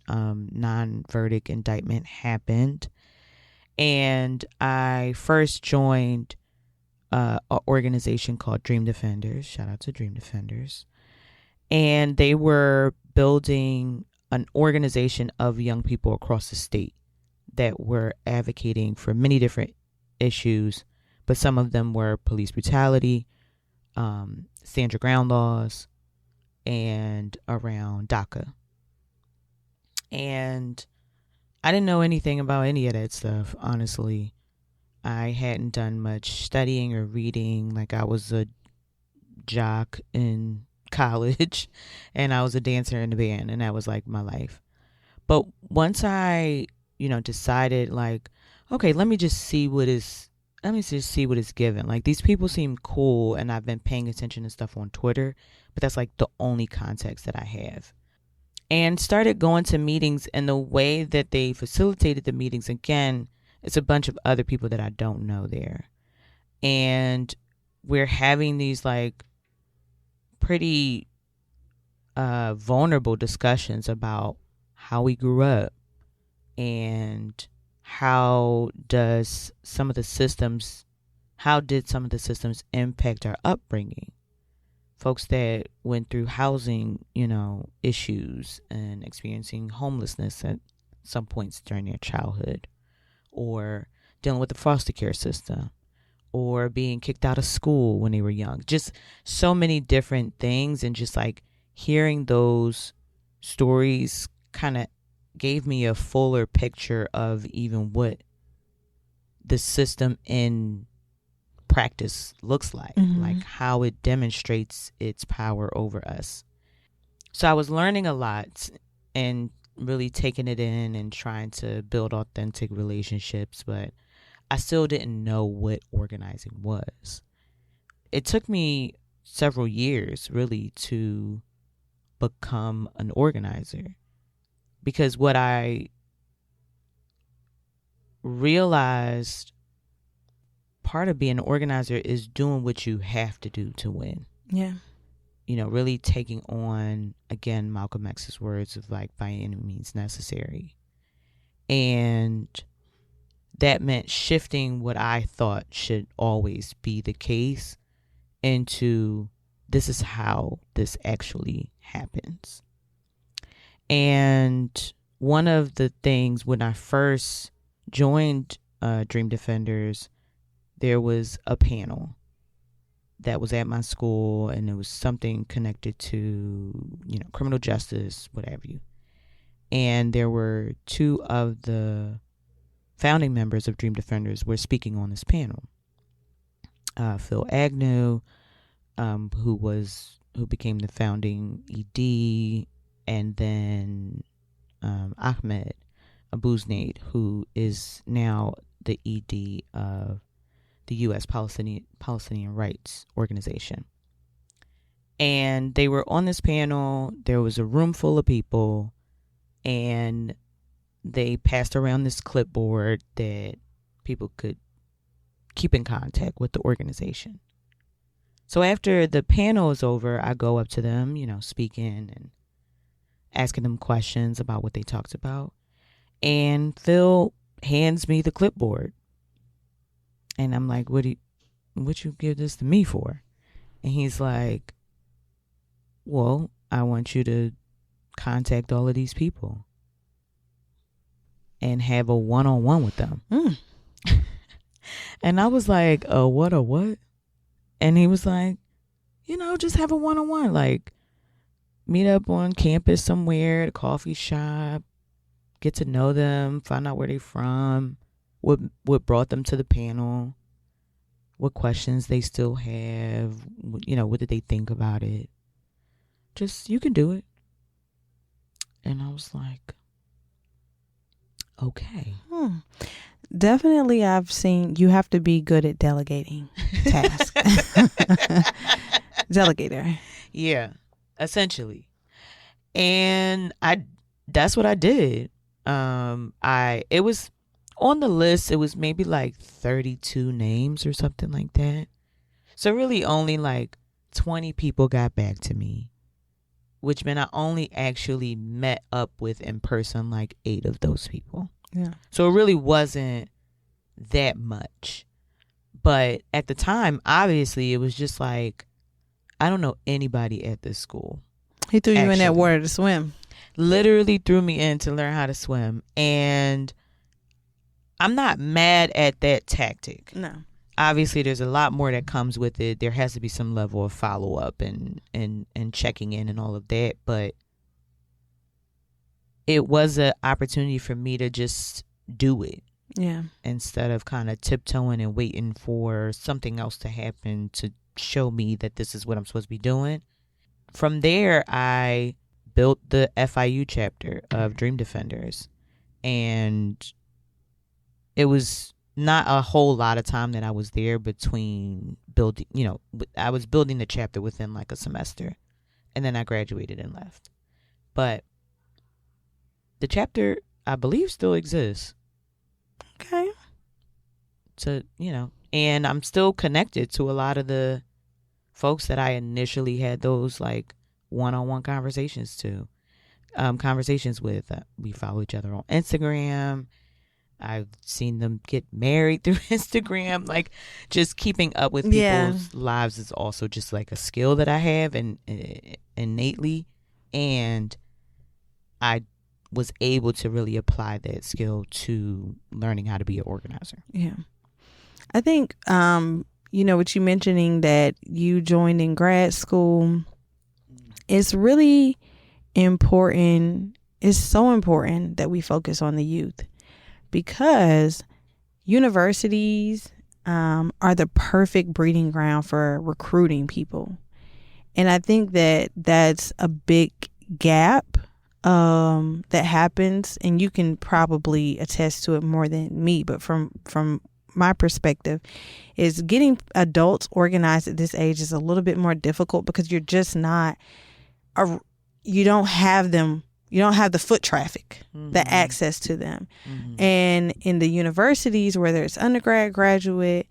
Speaker 1: non-verdict indictment happened. And I first joined an organization called Dream Defenders. Shout out to Dream Defenders. And they were building an organization of young people across the state that were advocating for many different issues, but some of them were police brutality, stand your ground laws, and around DACA. And I didn't know anything about any of that stuff, honestly. I hadn't done much studying or reading. Like, I was a jock in college and I was a dancer in the band, and that was like my life. But once I, decided like, okay, let me just see what is given. Like, these people seem cool, and I've been paying attention to stuff on Twitter, but that's like the only context that I have. And started going to meetings, and the way that they facilitated the meetings, again, it's a bunch of other people that I don't know there. And we're having these like pretty vulnerable discussions about how we grew up and how did some of the systems impact our upbringing. Folks that went through housing, issues and experiencing homelessness at some points during their childhood, or dealing with the foster care system, or being kicked out of school when they were young. Just so many different things. And just like hearing those stories kind of gave me a fuller picture of even what the system in practice looks like, like how it demonstrates its power over us. So I was learning a lot and really taking it in and trying to build authentic relationships, but I still didn't know what organizing was. It took me several years really to become an organizer, because what I realized, part of being an organizer is doing what you have to do to win.
Speaker 2: Yeah.
Speaker 1: Really taking on, again, Malcolm X's words of like, by any means necessary. And that meant shifting what I thought should always be the case into, this is how this actually happens. And one of the things when I first joined Dream Defenders, there was a panel that was at my school, and it was something connected to, criminal justice, whatever you. And there were two of the founding members of Dream Defenders were speaking on this panel. Phil Agnew, who became the founding ED, and then Ahmed Abouznade, who is now the ED of the U.S. Palestinian Rights Organization. And they were on this panel. There was a room full of people, and they passed around this clipboard that people could keep in contact with the organization. So after the panel is over, I go up to them, speaking and asking them questions about what they talked about. And Phil hands me the clipboard. And I'm like, what you give this to me for? And he's like, well, I want you to contact all of these people and have a one-on-one with them. And I was like, what? And he was like, just have a one-on-one, like meet up on campus somewhere at a coffee shop, get to know them, find out where they're from, what brought them to the panel, what questions they still have, what did they think about it. Just, you can do it. And I was like, okay.
Speaker 2: Definitely, I've seen you have to be good at delegating tasks. Delegator.
Speaker 1: Yeah, essentially. And that's what I did. It was on the list. It was maybe like 32 names or something like that. So really only like 20 people got back to me, which meant I only actually met up with in person like 8 of those people.
Speaker 2: Yeah.
Speaker 1: So it really wasn't that much. But at the time, obviously, it was just like, I don't know anybody at this school.
Speaker 2: He threw you in that water to swim.
Speaker 1: Literally threw me in to learn how to swim. And I'm not mad at that tactic.
Speaker 2: No.
Speaker 1: Obviously, there's a lot more that comes with it. There has to be some level of follow-up and checking in and all of that. But it was an opportunity for me to just do it.
Speaker 2: Yeah.
Speaker 1: Instead of kind of tiptoeing and waiting for something else to happen to show me that this is what I'm supposed to be doing. From there, I built the FIU chapter of Dream Defenders. And it was not a whole lot of time that I was there between building, I was building the chapter within like a semester. And then I graduated and left. But the chapter, I believe, still exists.
Speaker 2: Okay.
Speaker 1: So, and I'm still connected to a lot of the folks that I initially had those like one-on-one conversations with. We follow each other on Instagram. I've seen them get married through Instagram. Like, just keeping up with people's lives is also just like a skill that I have and innately. And I was able to really apply that skill to learning how to be an organizer.
Speaker 2: Yeah. I think, with you mentioning that you joined in grad school, it's really important. It's so important that we focus on the youth, because universities are the perfect breeding ground for recruiting people. And I think that that's a big gap that happens, and you can probably attest to it more than me, but from my perspective, is getting adults organized at this age is a little bit more difficult, because you're just not you don't have the foot traffic, the access to them. And in the universities, whether it's undergrad, graduate,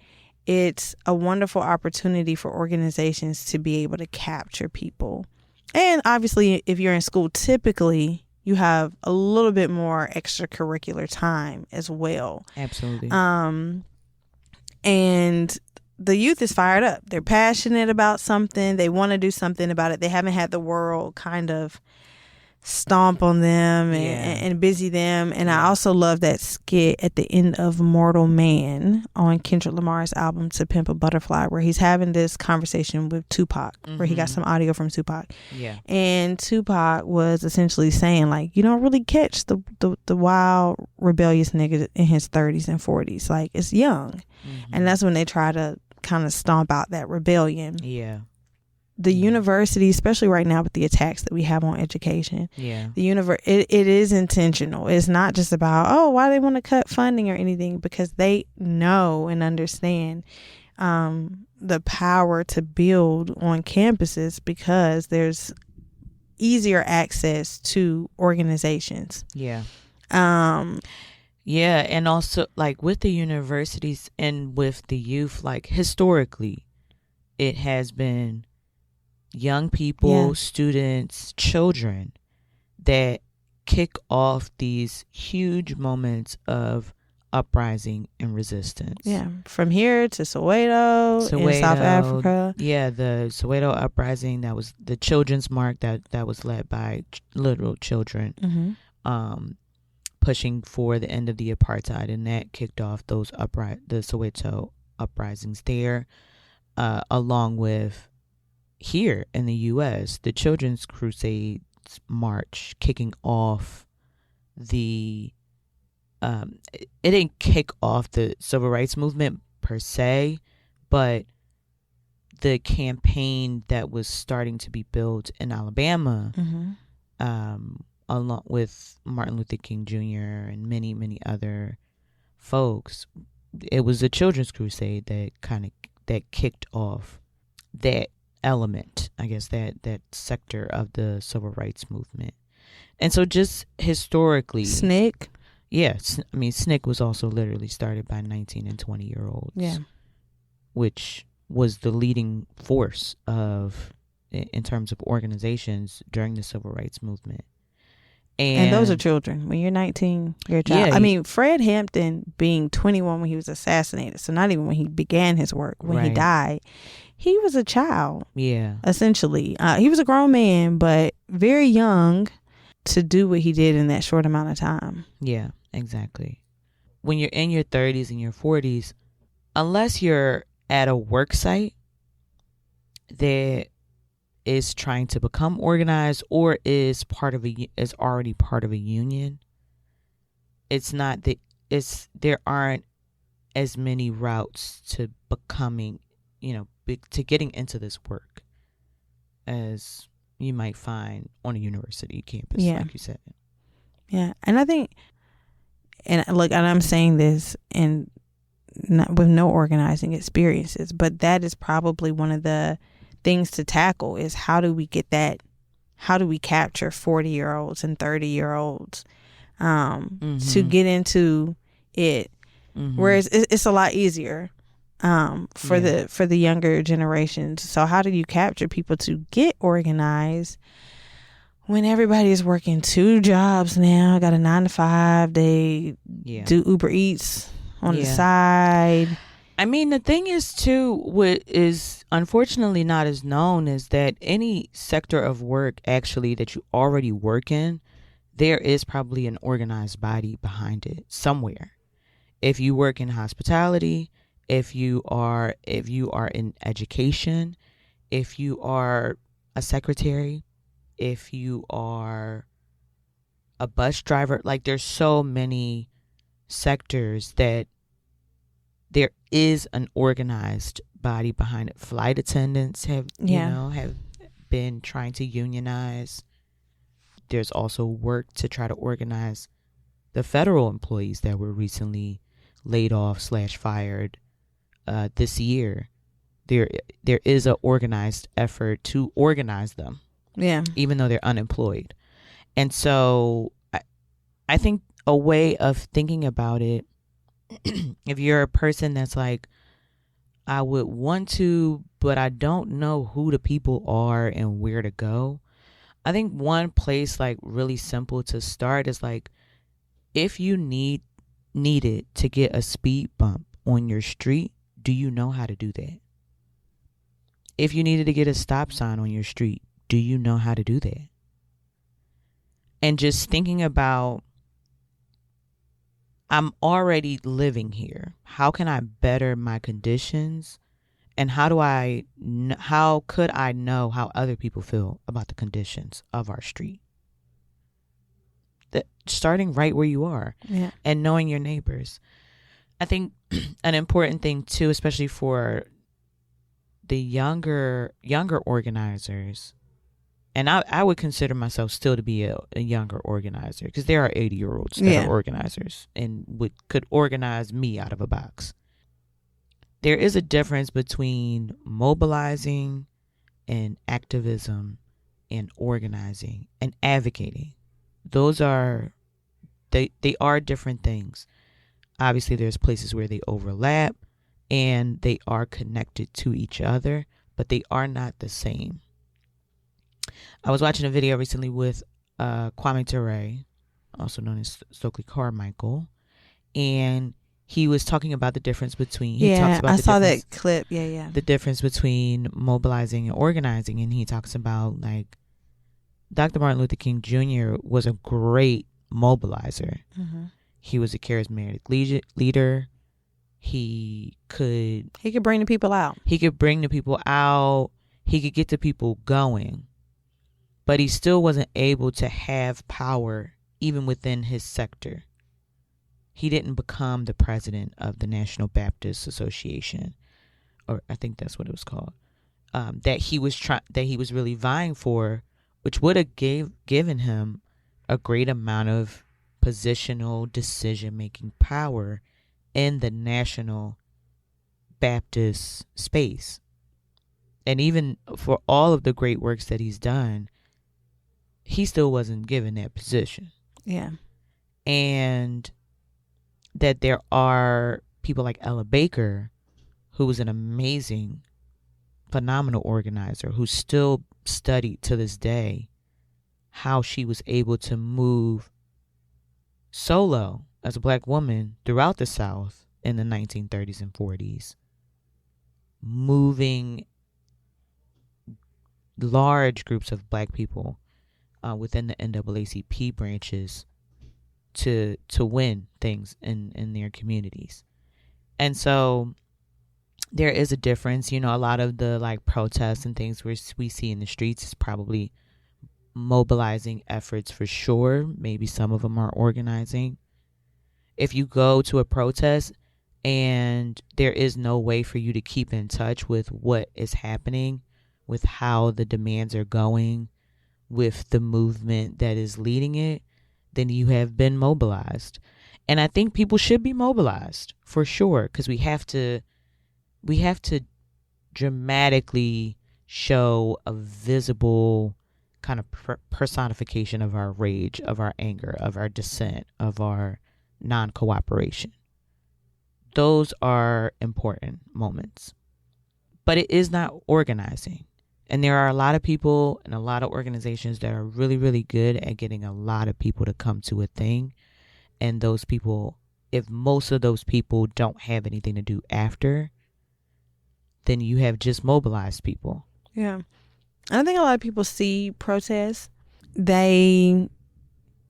Speaker 2: it's a wonderful opportunity for organizations to be able to capture people. And obviously, if you're in school, typically you have a little bit more extracurricular time as well.
Speaker 1: Absolutely.
Speaker 2: And the youth is fired up. They're passionate about something. They want to do something about it. They haven't had the world kind of stomp on them and busy them. And I also love that skit at the end of Mortal Man on Kendrick Lamar's album To Pimp a Butterfly, where he's having this conversation with Tupac, where he got some audio from Tupac.
Speaker 1: Yeah.
Speaker 2: And Tupac was essentially saying, like, you don't really catch the wild, rebellious nigga in his 30s and 40s. Like, it's young. And that's when they try to kind of stomp out that rebellion.
Speaker 1: Yeah.
Speaker 2: The university, especially right now with the attacks that we have on education, it is intentional. It's not just about, why they want to cut funding or anything, because they know and understand the power to build on campuses, because there's easier access to organizations.
Speaker 1: Yeah. Yeah. And also, like, with the universities and with the youth, like, historically, it has been young people, students, children that kick off these huge moments of uprising and resistance.
Speaker 2: Yeah, from here to Soweto in South Africa.
Speaker 1: Yeah, the Soweto uprising, that was the Children's March that was led by literal children, pushing for the end of the apartheid, and that kicked off the Soweto uprisings there, along with here in the U.S., the Children's Crusades March kicking off it didn't kick off the civil rights movement per se, but the campaign that was starting to be built in Alabama, along with Martin Luther King Jr. and many, many other folks, it was the Children's Crusade that kicked off that element, I guess, that sector of the civil rights movement. And so just historically,
Speaker 2: SNCC.
Speaker 1: Yeah, I mean, SNCC was also literally started by 19 and 20-year-olds.
Speaker 2: Yeah.
Speaker 1: Which was the leading force in terms of organizations during the civil rights movement.
Speaker 2: And those are children. When you're 19, you're a child.
Speaker 1: Yeah,
Speaker 2: I mean, Fred Hampton being 21 when he was assassinated, so not even when he began his work, when he died, he was a child.
Speaker 1: Yeah.
Speaker 2: Essentially. He was a grown man, but very young to do what he did in that short amount of time.
Speaker 1: Yeah, exactly. When you're in your 30s and your 40s, unless you're at a work site that is trying to become organized or is already part of a union, there aren't as many routes to becoming, to getting into this work as you might find on a university campus, like you said.
Speaker 2: Yeah. And I think, and I'm saying this with no organizing experiences, but that is probably one of the things to tackle is how do we capture 40-year-olds and 30-year-olds to get into it, whereas it's a lot easier for the younger generations. So how do you capture people to get organized when everybody is working 2 jobs now, got a 9-to-5, they do Uber Eats on the side?
Speaker 1: I mean, the thing is too, what is unfortunately not as known is that any sector of work actually that you already work in, there is probably an organized body behind it somewhere. If you work in hospitality, if you are in education, if you are a secretary, if you are a bus driver, like there's so many sectors that there is an organized body behind it. Flight attendants have been trying to unionize. There's also work to try to organize the federal employees that were recently laid off / fired this year. There is an organized effort to organize them. Yeah. Even though they're unemployed. And so I think a way of thinking about it, if you're a person that's like, I would want to, but I don't know who the people are and where to go, I think one place like really simple to start is like, if you needed to get a speed bump on your street, do you know how to do that? If you needed to get a stop sign on your street, do you know how to do that? And just thinking about, I'm already living here. How can I better my conditions? And how could I know how other people feel about the conditions of our street? Starting right where you are, and knowing your neighbors. I think an important thing too, especially for the younger organizers, and I would consider myself still to be a younger organizer, because there are 80-year-olds that are organizers and could organize me out of a box. There is a difference between mobilizing and activism and organizing and advocating. Those are they are different things. Obviously, there's places where they overlap and they are connected to each other, but they are not the same. I was watching a video recently with Kwame Ture, also known as Stokely Carmichael, and he was talking about the difference between...
Speaker 2: I saw that clip. Yeah.
Speaker 1: The difference between mobilizing and organizing, and he talks about, like, Dr. Martin Luther King Jr. was a great mobilizer. Mm-hmm. He was a charismatic leader. He could
Speaker 2: bring the people out.
Speaker 1: He could bring the people out. he could get the people going, but he still wasn't able to have power even within his sector. He didn't become the president of the National Baptist Association, or I think that's what it was called, that he was really vying for, which would have given him a great amount of positional decision-making power in the national Baptist space. And even for all of the great works that he's done, he still wasn't given that position.
Speaker 2: Yeah.
Speaker 1: And that there are people like Ella Baker, who was an amazing, phenomenal organizer, who still studied to this day how she was able to move solo as a black woman throughout the South in the 1930s and 40s, moving large groups of black people within the NAACP branches to win things in their communities. And so there is a difference. You know, a lot of the like protests and things we see in the streets is probably mobilizing efforts for sure. Maybe some of them are organizing. If you go to a protest and there is no way for you to keep in touch with what is happening, with how the demands are going, with the movement that is leading it, then you have been mobilized. And I think people should be mobilized for sure, because we have to dramatically show a visible kind of personification of our rage, of our anger, of our dissent, of our non-cooperation. Those are important moments. But it is not organizing. And there are a lot of people and a lot of organizations that are really, really good at getting a lot of people to come to a thing. And those people, if most of those people don't have anything to do after, then you have just mobilized people.
Speaker 2: Yeah. I think a lot of people see protests, they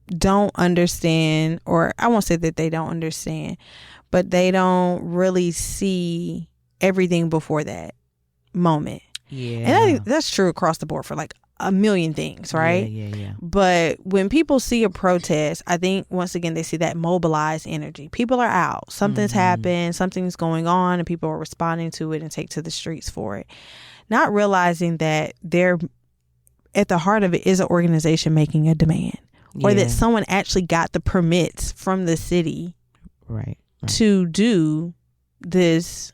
Speaker 2: don't understand, or I won't say that they don't understand, but they don't really see everything before that moment.
Speaker 1: Yeah.
Speaker 2: And I think that's true across the board for like a million things, right?
Speaker 1: Yeah.
Speaker 2: But when people see a protest, I think once again they see that mobilized energy. People are out. Something's happened, something's going on, and people are responding to it and take to the streets for it. Not realizing that they're at the heart of it is an organization making a demand, or that someone actually got the permits from the city
Speaker 1: right.
Speaker 2: to do this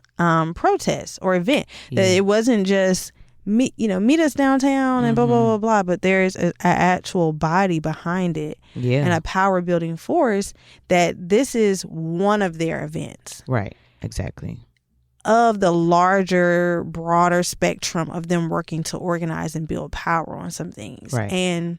Speaker 2: protest or event. That it wasn't just meet us downtown and blah blah blah blah, but there's an actual body behind it, and a power building force, that this is one of their events.
Speaker 1: Right. Exactly.
Speaker 2: Of the larger, broader spectrum of them working to organize and build power on some things.
Speaker 1: Right.
Speaker 2: And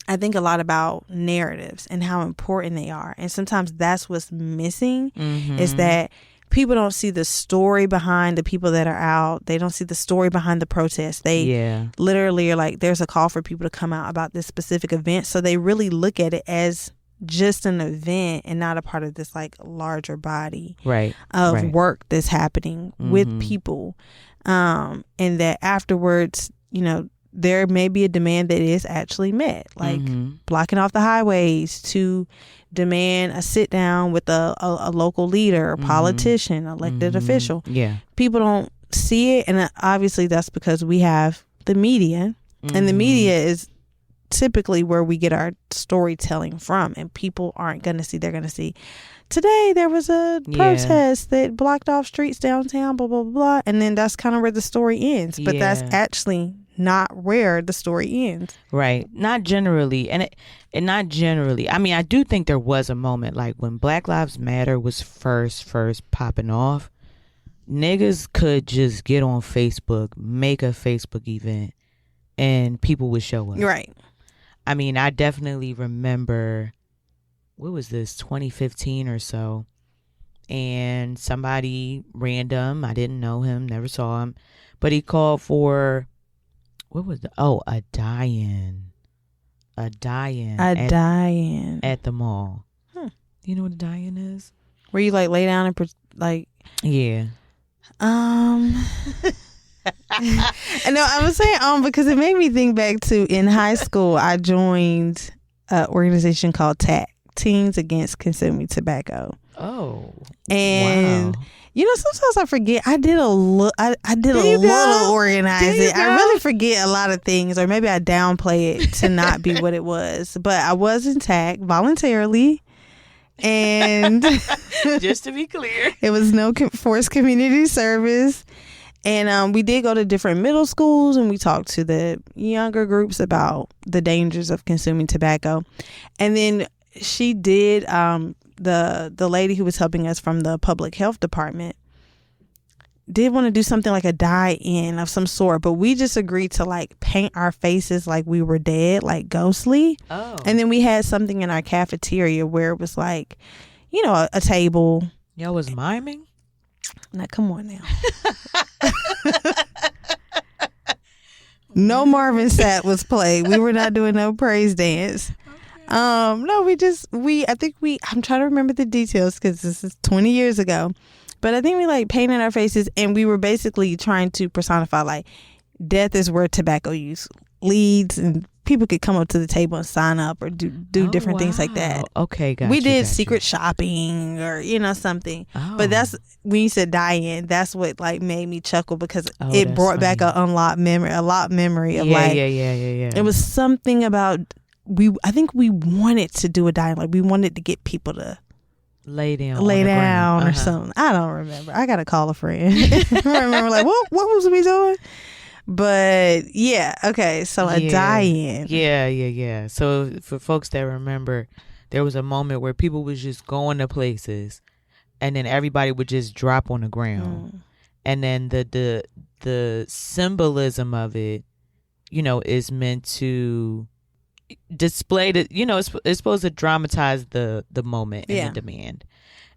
Speaker 2: I think a lot about narratives and how important they are. And sometimes that's what's missing, is that people don't see the story behind the people that are out. They don't see the story behind the protest. They literally are like, there's a call for people to come out about this specific event. So they really look at it as just an event and not a part of this like larger body of work that's happening with people. And that afterwards, there may be a demand that is actually met, like blocking off the highways to demand a sit down with a local leader, a politician, elected official. Yeah. People don't see it. And obviously that's because we have the media, and the media is typically where we get our storytelling from, and people aren't going to see. They're going to see, today there was a protest that blocked off streets downtown, blah, blah, blah. And then that's kind of where the story ends. But that's actually not where the story ends.
Speaker 1: Right. Not generally. And not generally. I mean, I do think there was a moment like when Black Lives Matter was first popping off, niggas could just get on Facebook, make a Facebook event, and people would show up.
Speaker 2: Right.
Speaker 1: I mean, I definitely remember, what was this, 2015 or so, and somebody random, I didn't know him, never saw him, but he called for, what was a die-in. A die-in. At the mall. You know what a die-in is?
Speaker 2: Where you like lay down and like...
Speaker 1: Yeah.
Speaker 2: And no, I was saying because it made me think back to in high school. I joined an organization called TAC, Teens Against Consuming Tobacco.
Speaker 1: Oh,
Speaker 2: and
Speaker 1: wow.
Speaker 2: Sometimes I forget. I did a little organizing. I really forget a lot of things, or maybe I downplay it to not be what it was. But I was in TAC voluntarily. And
Speaker 1: just to be clear,
Speaker 2: it was no forced community service. And we did go to different middle schools, and we talked to the younger groups about the dangers of consuming tobacco. And then she did, the lady who was helping us from the public health department did want to do something like a die-in of some sort, but we just agreed to like paint our faces like we were dead, like ghostly.
Speaker 1: Oh.
Speaker 2: And then we had something in our cafeteria where it was like, a table.
Speaker 1: Y'all was miming?
Speaker 2: Now, come on now. No Marvin Sapp was played. We were not doing no praise dance. Okay. No, I'm trying to remember the details because this is 20 years ago. But I think we like painted our faces, and we were basically trying to personify like death is where tobacco use leads, and people could come up to the table and sign up or do different things like that.
Speaker 1: Okay,
Speaker 2: we did secret shopping or something. Oh. But that's when you said die-in, that's what like made me chuckle because it brought back a lot memory of
Speaker 1: yeah.
Speaker 2: It was something about I think we wanted to do a die-in, like we wanted to get people to
Speaker 1: lay down
Speaker 2: or something. I don't remember. I gotta call a friend. I remember like what was we doing? But yeah, okay. So a die-in.
Speaker 1: Yeah. So for folks that remember, there was a moment where people was just going to places, and then everybody would just drop on the ground, and then the symbolism of it, is meant to display that it's supposed to dramatize the moment and the demand.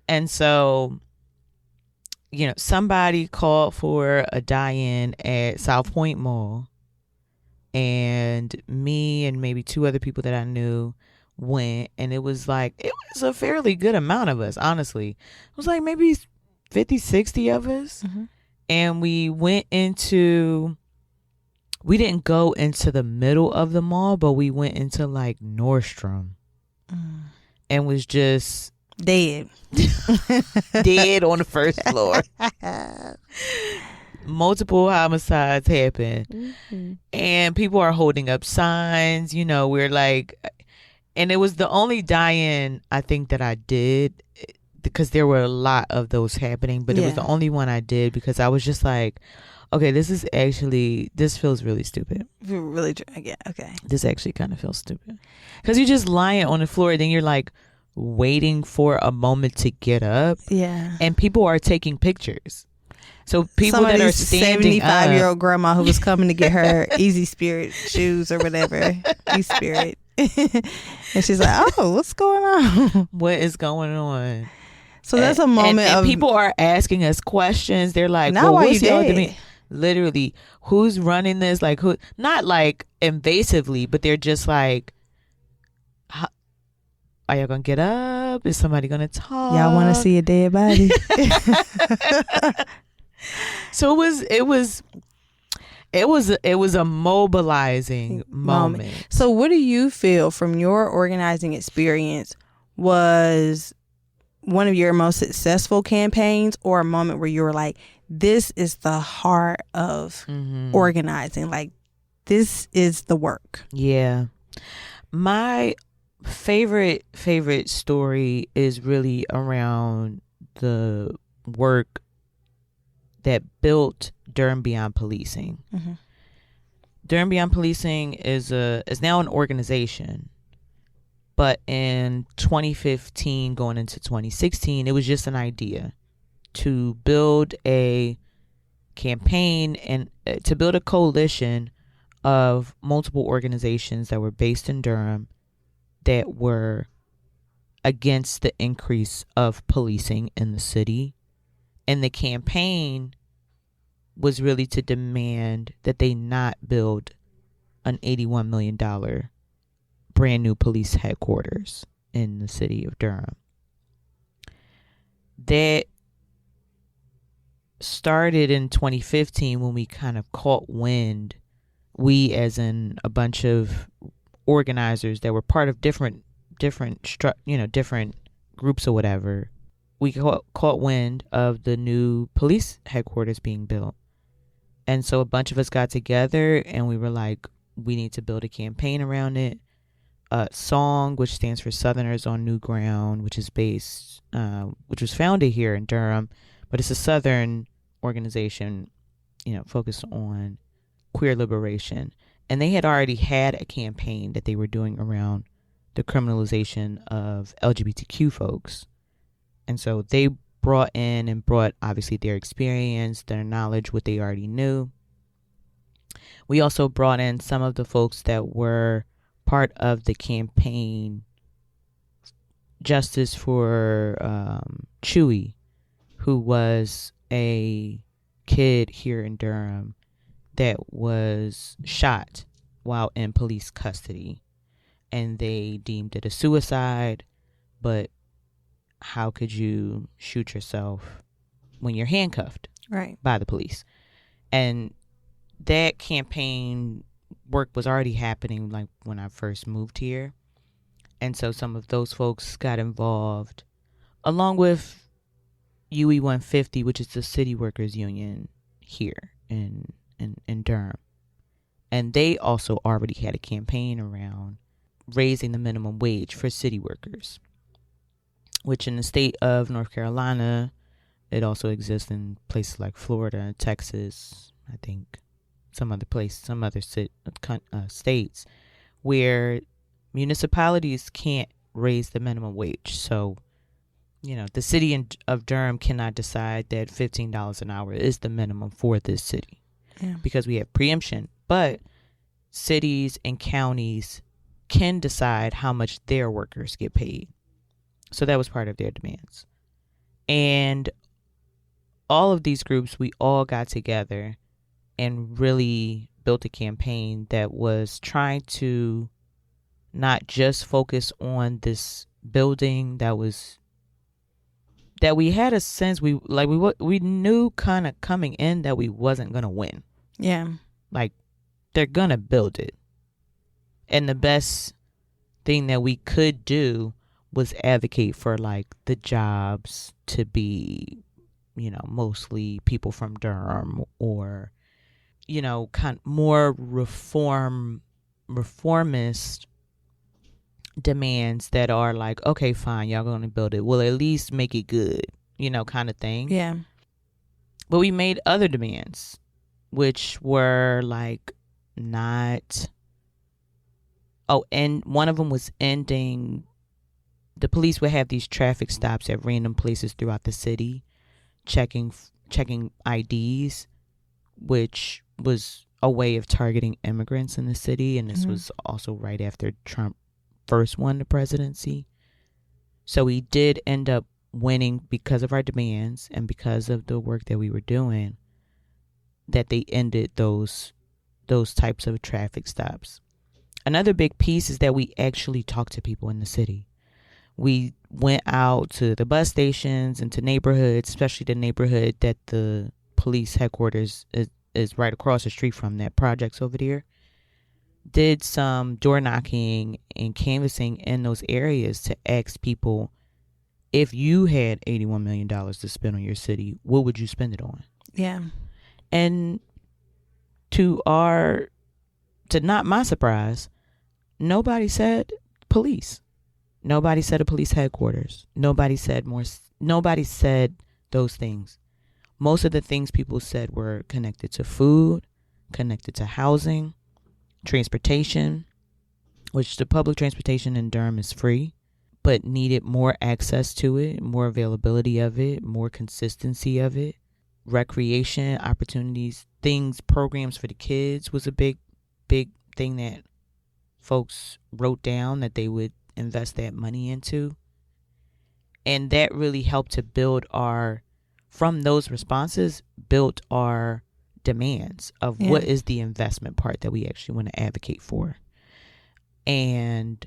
Speaker 1: And so somebody called for a die-in at South Point Mall, and me and maybe two other people that I knew went, and it was a fairly good amount of us, honestly. It was like maybe 50, 60 of us. Mm-hmm. And we didn't go into the middle of the mall, but we went into like Nordstrom and was just
Speaker 2: dead
Speaker 1: on the first floor. Multiple homicides happened, and people are holding up signs. We're like, and it was the only die-in I think that I did, because there were a lot of those happening, but it was the only one I did because I was just like, okay, this feels really stupid.
Speaker 2: Really, yeah, okay.
Speaker 1: This actually kind of feels stupid because you're just lying on the floor, and then you're like waiting for a moment to get up.
Speaker 2: Yeah.
Speaker 1: And people are taking pictures. So people that are standing
Speaker 2: 75-year-old grandma who was coming to get her Easy Spirit shoes or whatever. Easy Spirit. And she's like, oh, what's going on?
Speaker 1: What is going on?
Speaker 2: So that's a moment
Speaker 1: and people are asking us questions. They're like,
Speaker 2: now why you dead?
Speaker 1: Literally, who's running this? Like, who? Not like invasively, but they're just like, are y'all gonna get up? Is somebody gonna talk?
Speaker 2: Y'all want to see a dead body?
Speaker 1: So it was a mobilizing moment.
Speaker 2: So what do you feel from your organizing experience was one of your most successful campaigns, or a moment where you were like, this is the heart of organizing, like this is the work?
Speaker 1: Yeah. My favorite story is really around the work that built Durham Beyond Policing. Mm-hmm. Durham Beyond Policing is now an organization, but in 2015 going into 2016, it was just an idea to build a campaign and to build a coalition of multiple organizations that were based in Durham that were against the increase of policing in the city. And the campaign was really to demand that they not build an $81 million brand new police headquarters in the city of Durham. That, started in 2015 when we kind of caught wind. We, as in a bunch of organizers that were part of different groups or whatever, we caught wind of the new police headquarters being built. And so a bunch of us got together and we were like, we need to build a campaign around it. SONG, which stands for Southerners on New Ground, which was founded here in Durham, but it's a Southern organization, focused on queer liberation. And they had already had a campaign that they were doing around the criminalization of LGBTQ folks. And so they brought obviously their experience, their knowledge, what they already knew. We also brought in some of the folks that were part of the campaign Justice for Chewy, who was a kid here in Durham that was shot while in police custody. And they deemed it a suicide, but how could you shoot yourself when you're handcuffed by the police? And that campaign work was already happening like when I first moved here. And so some of those folks got involved, along with UE 150, which is the city workers union here in Durham. And they also already had a campaign around raising the minimum wage for city workers, which in the state of North Carolina, it also exists in places like Florida, Texas, I think some other states, where municipalities can't raise the minimum wage. So, the city of Durham cannot decide that $15 an hour is the minimum for this city because we have preemption. But cities and counties can decide how much their workers get paid. So that was part of their demands. And all of these groups, we all got together and really built a campaign that was trying to not just focus on this building that we had a sense we knew kind of coming in that we wasn't going to win.
Speaker 2: Yeah.
Speaker 1: Like, they're going to build it. And the best thing that we could do was advocate for like the jobs to be, mostly people from Durham, or, kind of more reformist demands that are like, okay, fine, y'all gonna build it, we'll at least make it good, kind of thing.
Speaker 2: Yeah.
Speaker 1: But we made other demands, which were like not. Oh, and one of them was ending. The police would have these traffic stops at random places throughout the city, checking IDs, which was a way of targeting immigrants in the city. And this was also right after Trump first won the presidency. So we did end up winning because of our demands and because of the work that we were doing, that they ended those types of traffic stops. Another big piece is that we actually talked to people in the city. We went out to the bus stations and to neighborhoods, especially the neighborhood that the police headquarters is right across the street from, that projects over there. Did some door knocking and canvassing in those areas to ask people, if you had $81 million to spend on your city, what would you spend it on?
Speaker 2: Yeah.
Speaker 1: And to not my surprise, nobody said police. Nobody said a police headquarters. Nobody said those things. Most of the things people said were connected to food, connected to housing, transportation, which the public transportation in Durham is free, but needed more access to it, more availability of it, more consistency of it. Recreation opportunities, programs for the kids was a big thing that folks wrote down that they would invest that money into. And that really helped to from those responses, built our demands of what is the investment part that we actually want to advocate for. And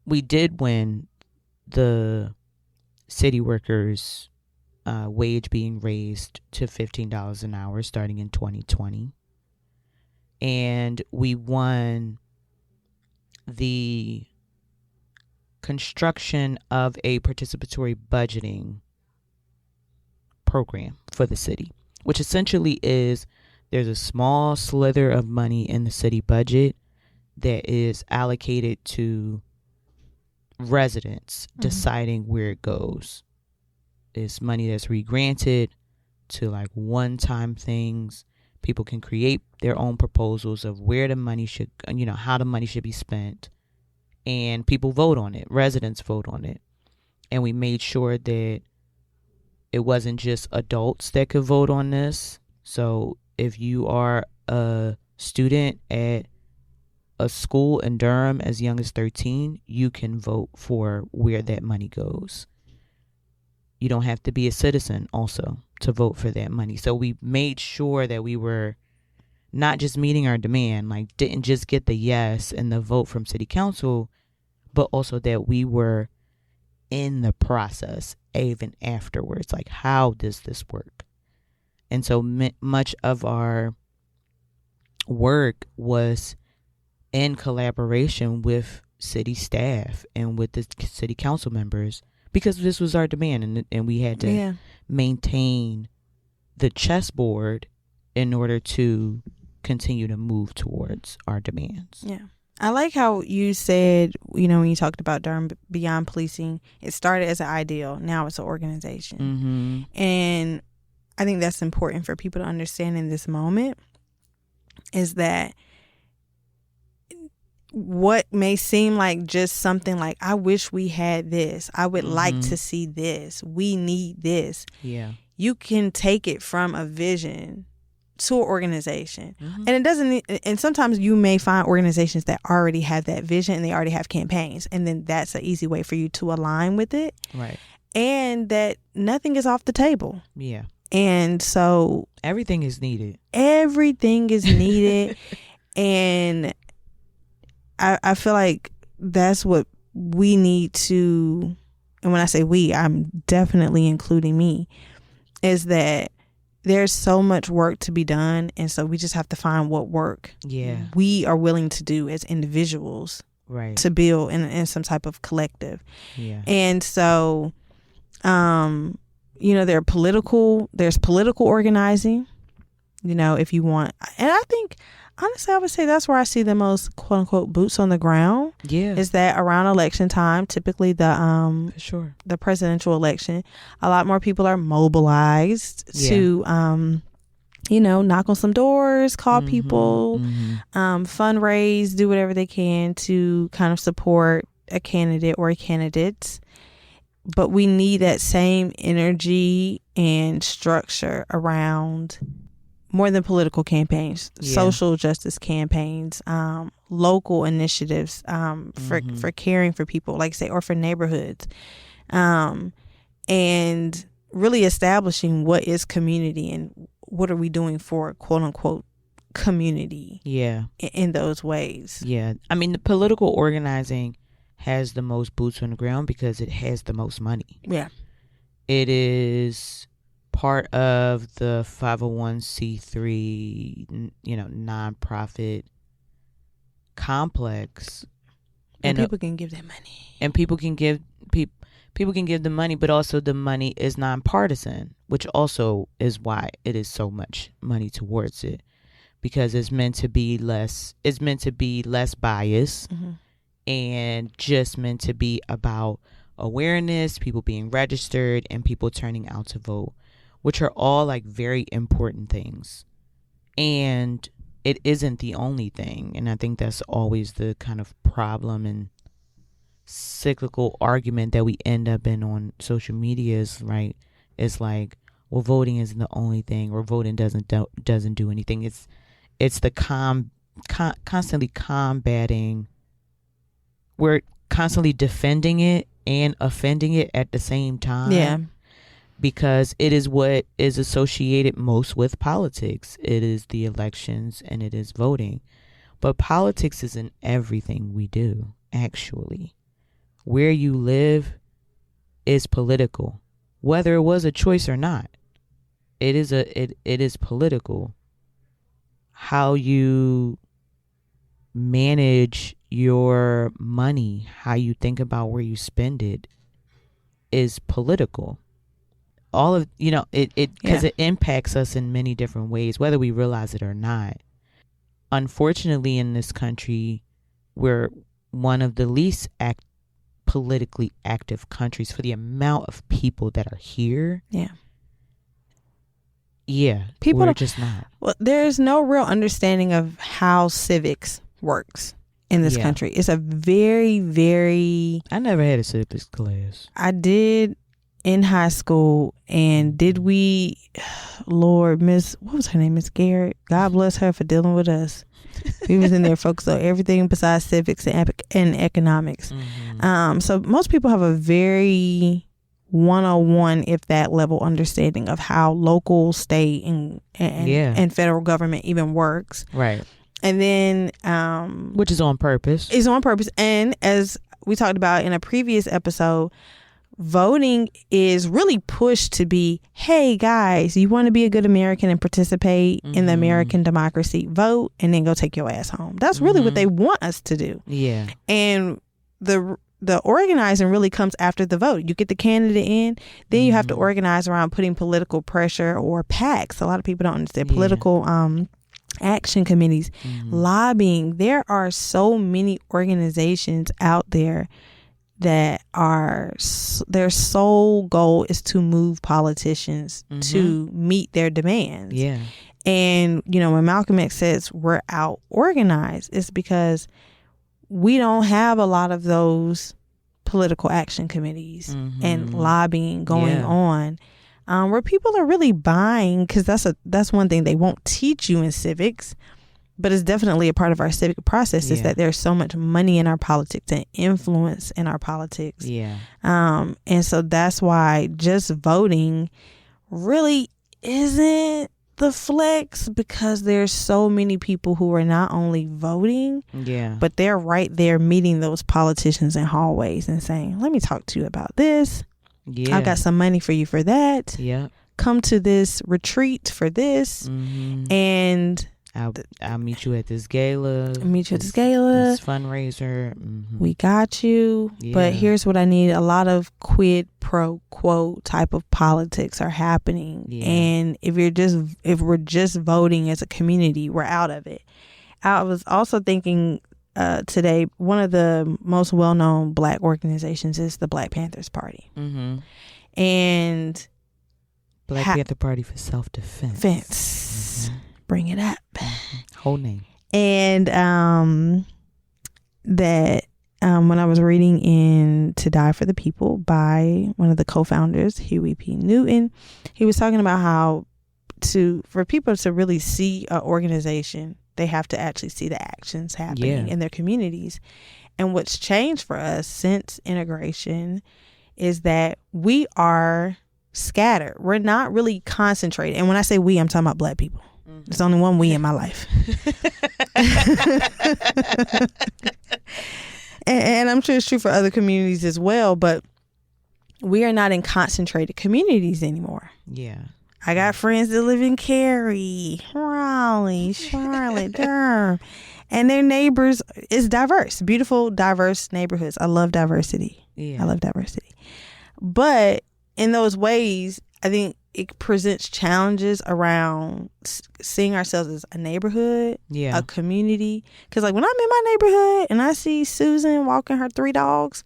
Speaker 1: we did win the city workers wage being raised to $15 an hour starting in 2020. And we won the construction of a participatory budgeting program for the city, which essentially is there's a small slither of money in the city budget that is allocated to residents deciding where it goes. It's money that's re-granted to like one-time things. People can create their own proposals of where the money should, how the money should be spent. And people vote on it. Residents vote on it. And we made sure that it wasn't just adults that could vote on this. So if you are a student at a school in Durham as young as 13, you can vote for where that money goes. You don't have to be a citizen also to vote for that money. So we made sure that we were not just meeting our demand, like didn't just get the yes and the vote from city council, but also that we were in the process even afterwards. Like, how does this work? And so much of our work was in collaboration with city staff and with the city council members, because this was our demand, and we had to maintain the chessboard in order to continue to move towards our demands.
Speaker 2: Yeah. I like how you said, when you talked about Durham Beyond Policing, it started as an ideal. Now it's an organization.
Speaker 1: Mm-hmm.
Speaker 2: And I think that's important for people to understand in this moment, is that what may seem like just something like, I wish we had this, I would like to see this, we need this.
Speaker 1: Yeah.
Speaker 2: You can take it from a vision to an organization. And it doesn't, and sometimes you may find organizations that already have that vision and they already have campaigns, and then that's an easy way for you to align with it.
Speaker 1: Right.
Speaker 2: And that nothing is off the table.
Speaker 1: Yeah.
Speaker 2: And so
Speaker 1: everything is needed.
Speaker 2: Everything is needed. And I feel like that's what we need to, and when I say we, I'm definitely including me, is that there's so much work to be done. And so we just have to find what work we are willing to do as individuals,
Speaker 1: right,
Speaker 2: to build in some type of collective.
Speaker 1: Yeah.
Speaker 2: And so, there's political organizing, if you want. And I think, honestly, I would say that's where I see the most quote unquote boots on the ground.
Speaker 1: Yeah.
Speaker 2: Is that around election time, typically the
Speaker 1: For sure, the
Speaker 2: presidential election, a lot more people are mobilized to knock on some doors, call people, fundraise, do whatever they can to kind of support a candidate or candidates. But we need that same energy and structure around more than political campaigns, social justice campaigns, local initiatives for caring for people, like say, or for neighborhoods, and really establishing what is community and what are we doing for quote unquote community. Yeah, in those ways.
Speaker 1: Yeah, I mean, the political organizing has the most boots on the ground because it has the most money.
Speaker 2: Yeah,
Speaker 1: it is part of the 501c3 nonprofit complex,
Speaker 2: and people can give that money,
Speaker 1: and people can give the money, but also the money is nonpartisan, which also is why it is so much money towards it, because it's meant to be less bias, and just meant to be about awareness, people being registered, and people turning out to vote, which are all like very important things. And it isn't the only thing. And I think that's always the kind of problem and cyclical argument that we end up in on social media is, right? It's like, well, voting isn't the only thing, or voting doesn't do anything. It's the constantly combating. We're constantly defending it and offending it at the same time.
Speaker 2: Yeah.
Speaker 1: Because it is what is associated most with politics. It is the elections and it is voting. But politics isn't everything we do, actually. Where you live is political. whether it was a choice or not. It is political. How you manage your money, how you think about where you spend it, is political. All of it because it impacts us in many different ways, whether we realize it or not. Unfortunately, in this country, we're one of the least politically active countries for the amount of people that are here. We're just not.
Speaker 2: Well, there's no real understanding of how civics works in this country. It's a very, very...
Speaker 1: I never had a civics class.
Speaker 2: I did in high school, and did we... Lord, what was her name? Miss Garrett. God bless her for dealing with us. We was in there focused on everything besides civics and economics. So most people have a very 101, if that level, understanding of how local, state, and federal government even works.
Speaker 1: Right.
Speaker 2: And then...
Speaker 1: which is on purpose.
Speaker 2: It's on purpose. And as we talked about in a previous episode, voting is really pushed to be, hey guys, you want to be a good American and participate in the American democracy, vote and then go take your ass home. That's really what they want us to do.
Speaker 1: Yeah.
Speaker 2: And the organizing really comes after the vote. You get the candidate in, then you have to organize around putting political pressure or PACs. A lot of people don't understand political action committees, lobbying. There are so many organizations out there that their sole goal is to move politicians to meet their demands.
Speaker 1: Yeah.
Speaker 2: And, when Malcolm X says we're out organized, it's because we don't have a lot of those political action committees and lobbying going on, where people are really buying, because that's one thing they won't teach you in civics, but it's definitely a part of our civic process, is that there's so much money in our politics and influence in our politics.
Speaker 1: Yeah.
Speaker 2: And so that's why just voting really isn't the flex, because there's so many people who are not only voting, but they're right there meeting those politicians in hallways and saying, let me talk to you about this. I've got some money for you for that. Come to this retreat for this. And
Speaker 1: I'll meet you at this gala.
Speaker 2: This
Speaker 1: fundraiser.
Speaker 2: We got you. But here's what I need. A lot of quid pro quo type of politics are happening. And if we're just voting as a community, we're out of it. I was also thinking today, one of the most well-known Black organizations is the Black Panthers Party. And
Speaker 1: Black Panther Party for Self-Defense.
Speaker 2: Bring it up.
Speaker 1: Whole name.
Speaker 2: And when I was reading in To Die for the People by one of the co-founders, Huey P. Newton, he was talking about how for people to really see an organization, they have to actually see the actions happening in their communities. And what's changed for us since integration is that we are scattered. We're not really concentrated. And when I say we, I'm talking about Black people. There's only one we in my life. and I'm sure it's true for other communities as well, but we are not in concentrated communities anymore.
Speaker 1: Yeah.
Speaker 2: I got friends that live in Cary, Raleigh, Charlotte, Durham, and their neighbors is diverse, beautiful, diverse neighborhoods. I love diversity. I love diversity. But in those ways, I think it presents challenges around seeing ourselves as a neighborhood, a community. Because like when I'm in my neighborhood and I see Susan walking her 3 dogs,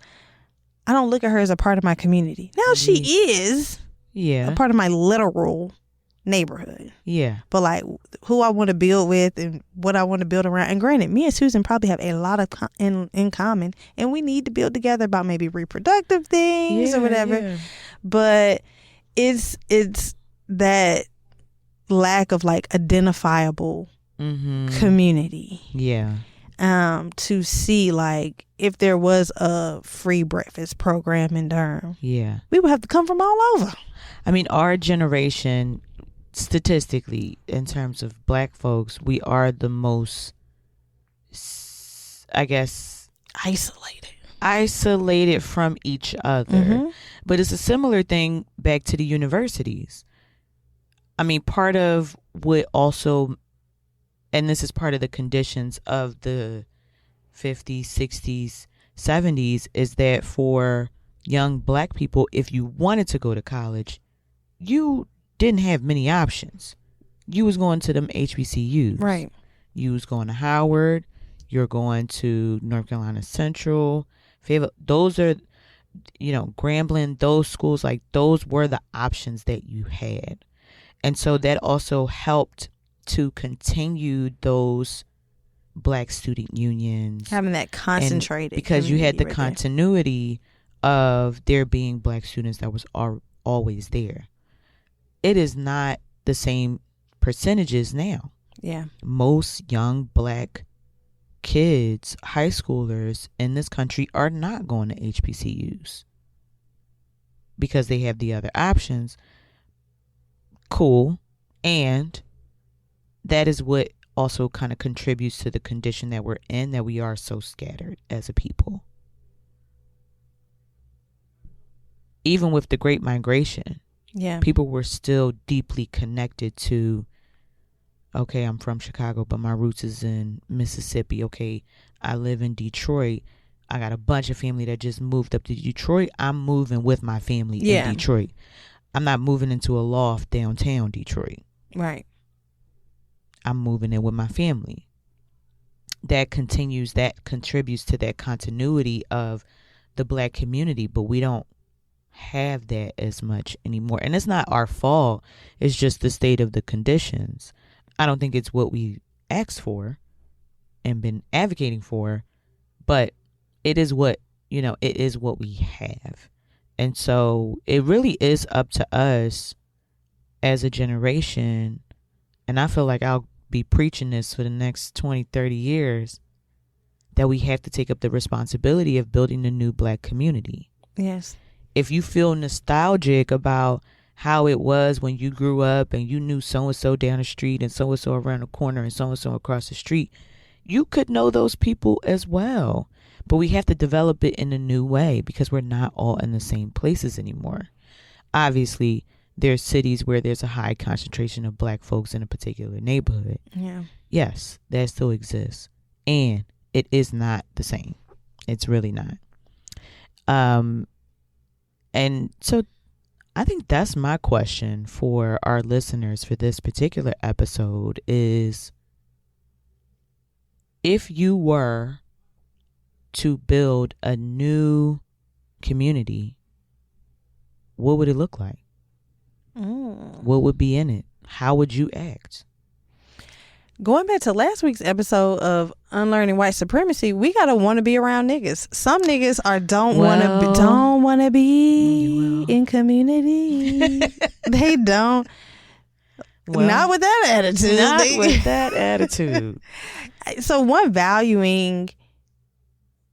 Speaker 2: I don't look at her as a part of my community. Now she is a part of my literal neighborhood. But like who I want to build with and what I want to build around. And granted, me and Susan probably have a lot of in common, and we need to build together about maybe reproductive things or whatever. But it's that lack of like identifiable community. To see like if there was a free breakfast program in Durham, we would have to come from all over.
Speaker 1: I mean, our generation, statistically, in terms of Black folks, we are the most, I guess,
Speaker 2: isolated.
Speaker 1: isolated from each other.
Speaker 2: Mm-hmm.
Speaker 1: But it's a similar thing back to the universities. I mean, part of what also, and this is part of the conditions of the 50s, 60s, 70s, is that for young black people, if you wanted to go to college, you didn't have many options. You was going to them HBCUs.
Speaker 2: Right.
Speaker 1: You was going to Howard. You're going to North Carolina Central. Those are, Grambling, those schools, like those were the options that you had. And so that also helped to continue those black student unions.
Speaker 2: Having that concentrated.
Speaker 1: Because you had the continuity of there being black students that was always there. It is not the same percentages now.
Speaker 2: Yeah.
Speaker 1: Most young black kids, high schoolers in this country are not going to HBCUs because they have the other options. Cool. And that is what also kind of contributes to the condition that we're in, that we are so scattered as a people. Even with the Great Migration, people were still deeply connected to, okay, I'm from Chicago, but my roots is in Mississippi. Okay, I live in Detroit. I got a bunch of family that just moved up to Detroit. I'm moving with my family in Detroit. I'm not moving into a loft downtown Detroit.
Speaker 2: Right.
Speaker 1: I'm moving in with my family. That contributes to that continuity of the black community, but we don't have that as much anymore. And it's not our fault. It's just the state of the conditions. I don't think it's what we asked for and been advocating for, but it is what we have. And so it really is up to us as a generation. And I feel like I'll be preaching this for the next 20, 30 years, that we have to take up the responsibility of building a new black community.
Speaker 2: Yes.
Speaker 1: If you feel nostalgic about how it was when you grew up and you knew so-and-so down the street and so-and-so around the corner and so-and-so across the street, you could know those people as well. But we have to develop it in a new way because we're not all in the same places anymore. Obviously, there's cities where there's a high concentration of black folks in a particular neighborhood.
Speaker 2: Yeah.
Speaker 1: Yes, that still exists. And it is not the same. It's really not. And so I think that's my question for our listeners for this particular episode is, if you were to build a new community, what would it look like? What would be in it? How would you act?
Speaker 2: Going back to last week's episode of Unlearning White Supremacy, we gotta want to be around niggas. Some niggas don't want to be in community. They don't. Not with that attitude.
Speaker 1: Not with that attitude.
Speaker 2: So one, valuing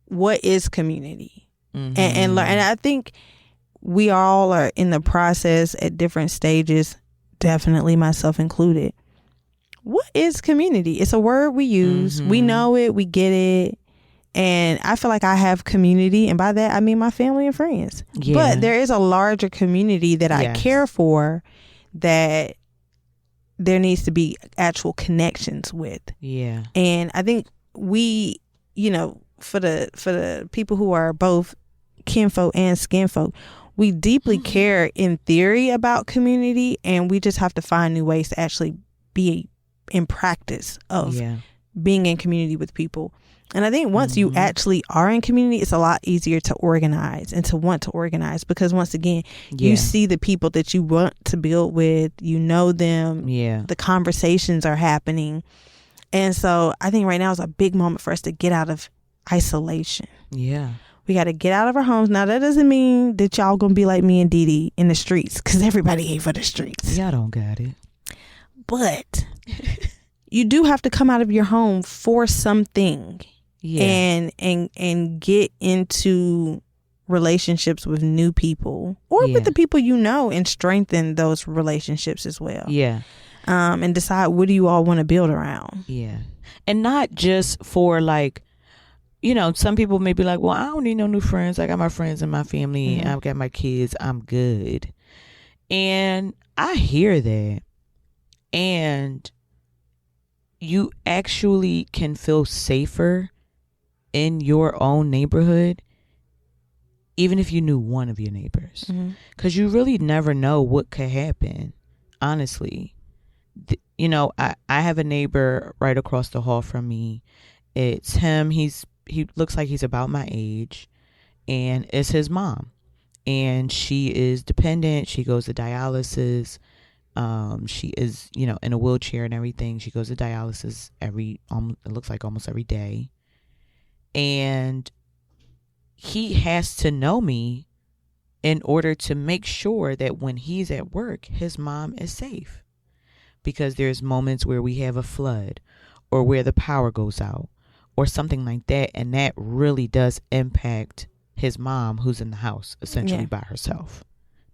Speaker 2: what is community, and learn. And I think we all are in the process at different stages. Definitely myself included. What is community? It's a word we use. We know it. We get it. And I feel like I have community. And by that, I mean my family and friends. Yeah. But there is a larger community that I care for, that there needs to be actual connections with. Yeah. And I think we, for the people who are both kinfolk and skinfolk, we deeply care in theory about community. And we just have to find new ways to actually be in practice of being in community with people. And I think once you actually are in community, it's a lot easier to organize and to want to organize, because once again, you see the people that you want to build with, you know them, the conversations are happening. And so I think right now is a big moment for us to get out of isolation. Yeah. We got to get out of our homes. Now, that doesn't mean that y'all going to be like me and Dee Dee in the streets, because everybody ain't for the streets.
Speaker 1: Y'all don't got it.
Speaker 2: But you do have to come out of your home for something, and get into relationships with new people or with the people you know, and strengthen those relationships as well. Yeah. And decide, what do you all want to build around?
Speaker 1: Yeah. And not just for some people may be like, well, I don't need no new friends. I got my friends and my family. I've got my kids. I'm good. And I hear that. And you actually can feel safer in your own neighborhood, even if you knew one of your neighbors. Because you really never know what could happen, honestly. I have a neighbor right across the hall from me. It's him. He looks like he's about my age, and it's his mom. And she is dependent. She goes to dialysis. She is, in a wheelchair and everything. She goes to dialysis it looks like almost every day. And he has to know me in order to make sure that when he's at work, his mom is safe. Because there's moments where we have a flood or where the power goes out or something like that. And that really does impact his mom, who's in the house essentially by herself,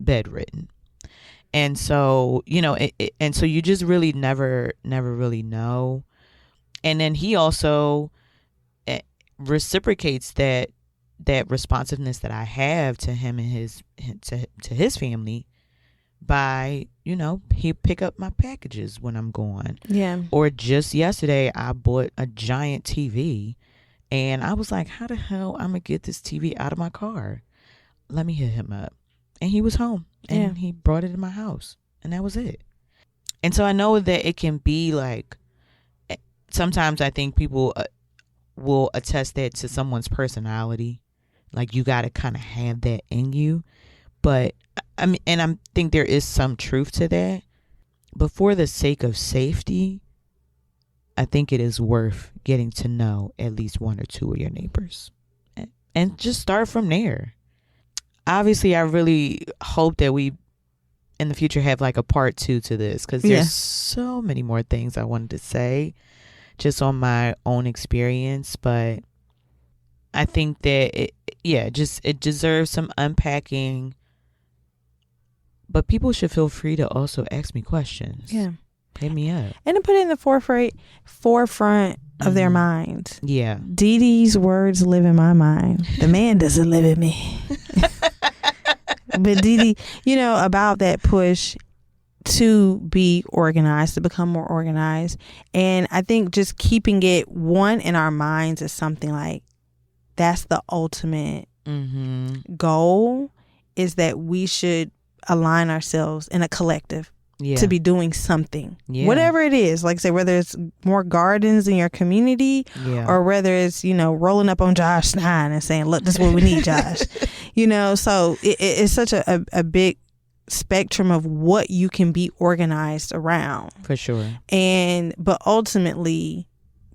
Speaker 1: bedridden. And so, and so you just really never really know. And then he also reciprocates that responsiveness that I have to him and to his family by, he pick up my packages when I'm gone.
Speaker 2: Yeah.
Speaker 1: Or just yesterday, I bought a giant TV and I was like, how the hell I'm going to get this TV out of my car? Let me hit him up. And he was home and he brought it in my house and that was it. And so I know that it can be like, sometimes I think people will attest that to someone's personality. Like you got to kind of have that in you. But I mean, and I think there is some truth to that. But for the sake of safety, I think it is worth getting to know at least one or two of your neighbors and just start from there. Obviously, I really hope that we in the future have like a part 2 to this because there's so many more things I wanted to say just on my own experience. But I think that it deserves some unpacking. But people should feel free to also ask me questions. Yeah. Hit me up.
Speaker 2: And to put it in the forefront of their minds.
Speaker 1: Yeah.
Speaker 2: Dee Dee's words live in my mind. The man doesn't live in me. But Dee Dee, about that push to be organized, to become more organized. And I think just keeping it in our minds is something like that's the ultimate goal, is that we should align ourselves in a collective to be doing something, whatever it is. Like I say, whether it's more gardens in your community or whether it's, rolling up on Josh Stein and saying, look, this is what we need, Josh. So it's such a big spectrum of what you can be organized around.
Speaker 1: For sure.
Speaker 2: But ultimately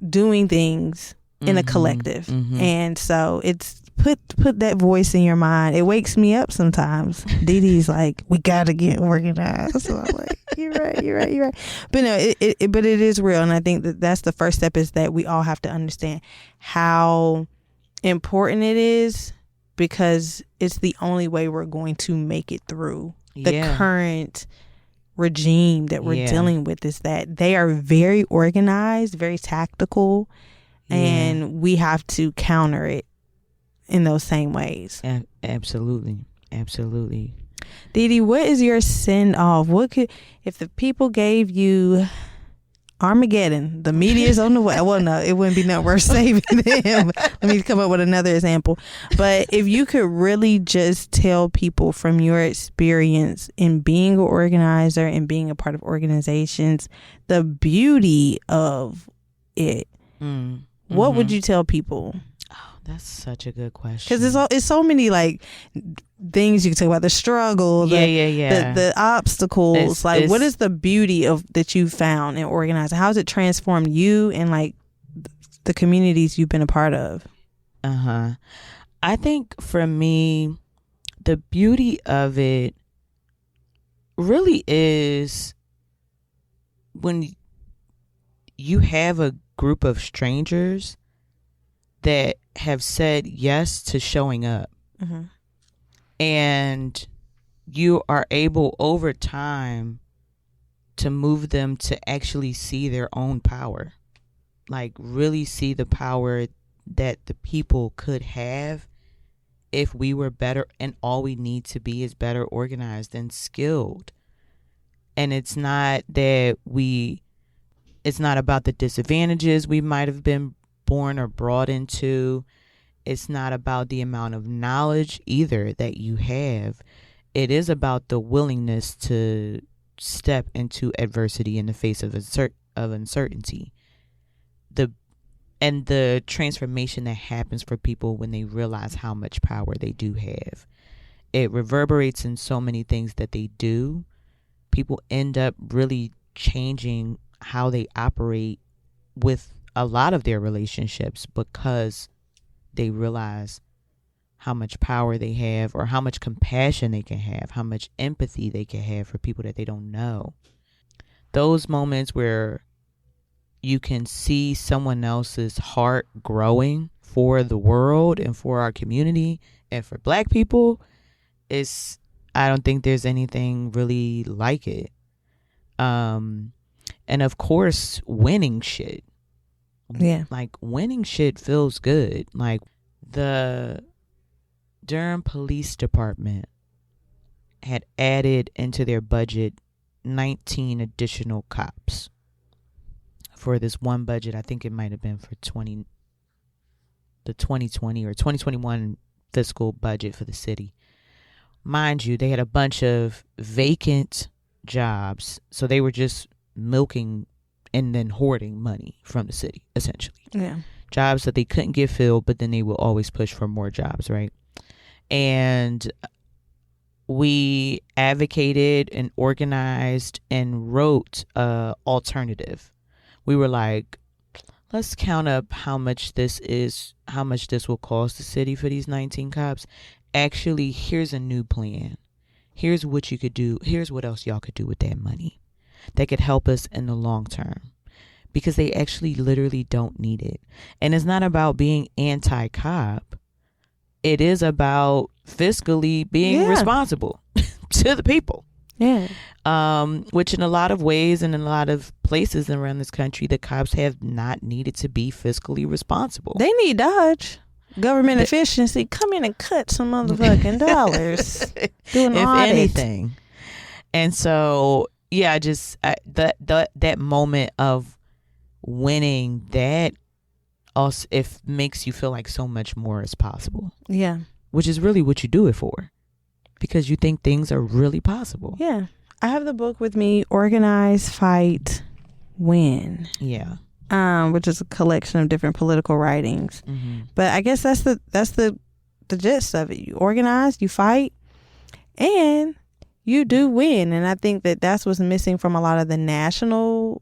Speaker 2: doing things in a collective. And so it's put that voice in your mind. It wakes me up sometimes. Dee Dee's like, we gotta get organized. So I'm like, you're right. But no, but it is real. And I think that's the first step, is that we all have to understand how important it is, because it's the only way we're going to make it through the current regime that we're dealing with, is that they are very organized, very tactical, and we have to counter it in those same ways.
Speaker 1: Absolutely.
Speaker 2: Dee Dee, what is your send off? If the people gave you Armageddon, the media's on the way. Well, no, it wouldn't be nothing worth saving them. Let me come up with another example. But if you could really just tell people from your experience in being an organizer and being a part of organizations, the beauty of it, what would you tell people?
Speaker 1: That's such a good question.
Speaker 2: Because it's so many like things you can talk about: the struggle, the obstacles. What is the beauty of that you found in organizing? How has it transformed you and like the communities you've been a part of?
Speaker 1: I think for me, the beauty of it really is when you have a group of strangers that have said yes to showing up, and you are able over time to move them to actually see their own power, like really see the power that the people could have if we were better, and all we need to be is better organized and skilled. And it's not about the disadvantages we might have been born or brought into. It's not about the amount of knowledge either that you have. It is about the willingness to step into adversity in the face of uncertainty. And the transformation that happens for people when they realize how much power they do have. It reverberates in so many things that they do. People end up really changing how they operate with a lot of their relationships because they realize how much power they have, or how much compassion they can have, how much empathy they can have for people that they don't know. Those moments where you can see someone else's heart growing for the world and for our community and for Black people, I don't think there's anything really like it. And of course, winning shit.
Speaker 2: Yeah.
Speaker 1: Like, winning shit feels good. Like, the Durham Police Department had added into their budget 19 additional cops for this one budget. I think it might have been for the 2020 or 2021 fiscal budget for the city. Mind you, they had a bunch of vacant jobs, so they were just milking and then hoarding money from the city, essentially.
Speaker 2: Yeah.
Speaker 1: Jobs that they couldn't get filled, but then they will always push for more jobs, right? And we advocated and organized and wrote an alternative. We were like, let's count up how much this will cost the city for these 19 cops. Actually, here's a new plan. Here's what you could do. Here's what else y'all could do with that money that could help us in the long term, because they actually literally don't need it. And it's not about being anti-cop. It is about fiscally being responsible to the people.
Speaker 2: Yeah.
Speaker 1: Which in a lot of ways and in a lot of places around this country, the cops have not needed to be fiscally responsible.
Speaker 2: They need Dodge. Government efficiency. Come in and cut some motherfucking dollars. Do an
Speaker 1: if
Speaker 2: audit.
Speaker 1: anything. And so, yeah, that moment of winning, that also makes you feel like so much more is possible.
Speaker 2: Yeah.
Speaker 1: Which is really what you do it for. Because you think things are really possible.
Speaker 2: Yeah. I have the book with me, Organize, Fight, Win.
Speaker 1: Yeah.
Speaker 2: Which is a collection of different political writings.
Speaker 1: Mm-hmm.
Speaker 2: But I guess that's the gist of it. You organize, you fight, and you do win. And I think that's what's missing from a lot of the national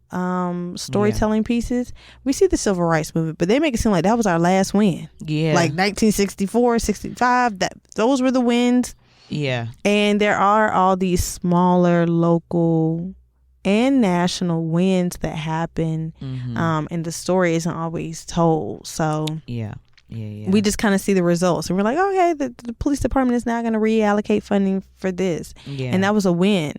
Speaker 2: storytelling pieces. We see the civil rights movement, but they make it seem like that was our last win.
Speaker 1: Yeah.
Speaker 2: Like 1964, 65, those were the wins.
Speaker 1: Yeah.
Speaker 2: And there are all these smaller local and national wins that happen.
Speaker 1: Mm-hmm.
Speaker 2: And the story isn't always told. So
Speaker 1: yeah.
Speaker 2: We just kind of see the results and we're like, okay, the police department is now going to reallocate funding for this.
Speaker 1: Yeah.
Speaker 2: And that was a win.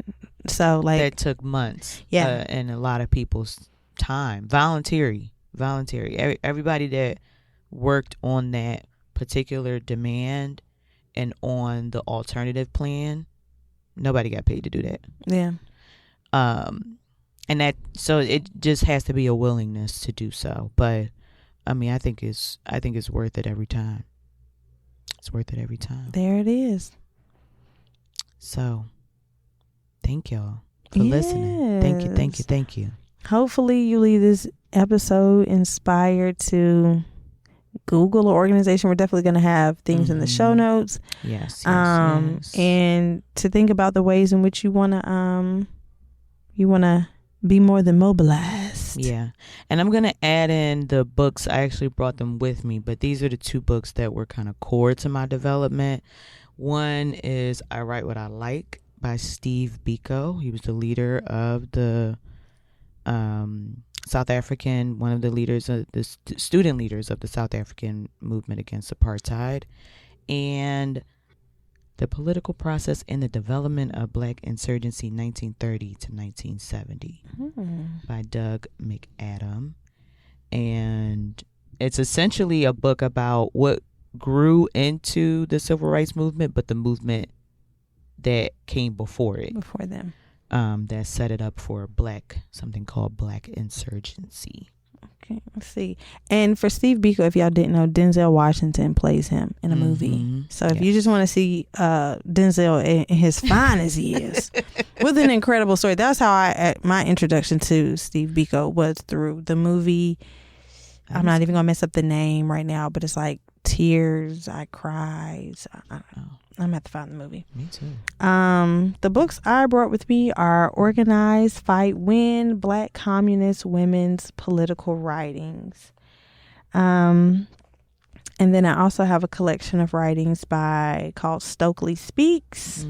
Speaker 2: So like
Speaker 1: that took months.
Speaker 2: Yeah.
Speaker 1: And a lot of people's time. Voluntary. Everybody that worked on that particular demand and on the alternative plan, nobody got paid to do that.
Speaker 2: Yeah.
Speaker 1: And so it just has to be a willingness to do so. But I mean, I think it's worth it every time. It's worth it every time.
Speaker 2: There it is.
Speaker 1: So thank y'all for listening. Thank you.
Speaker 2: Hopefully you leave this episode inspired to Google an organization. We're definitely going to have things in the show notes.
Speaker 1: Yes.
Speaker 2: And to think about the ways in which you want to be more than mobilized.
Speaker 1: Yeah. And I'm going to add in the books. I actually brought them with me, but these are the two books that were kind of core to my development. One is I Write What I Like by Steve Biko. He was the leader of the South African, one of the leaders of the student leaders of the South African movement against apartheid, and The Political Process in the Development of Black Insurgency 1930 to 1970 by Doug McAdam. And it's essentially a book about what grew into the civil rights movement, but the movement that came before it,
Speaker 2: before them,
Speaker 1: that set it up for something called Black insurgency.
Speaker 2: Okay, let's see. And for Steve Biko, if y'all didn't know, Denzel Washington plays him in a movie. So if you just want to see Denzel in his finest years with an incredible story, that's how my introduction to Steve Biko was through the movie. I'm not even gonna mess up the name right now, but it's like Tears I Cried. I'm gonna have to find the movie.
Speaker 1: Me too.
Speaker 2: The books I brought with me are Organize, Fight, Win, Black Communist Women's Political Writings. And then I also have a collection of writings called Stokely Speaks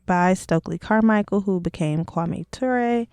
Speaker 2: by Stokely Carmichael, who became Kwame Ture.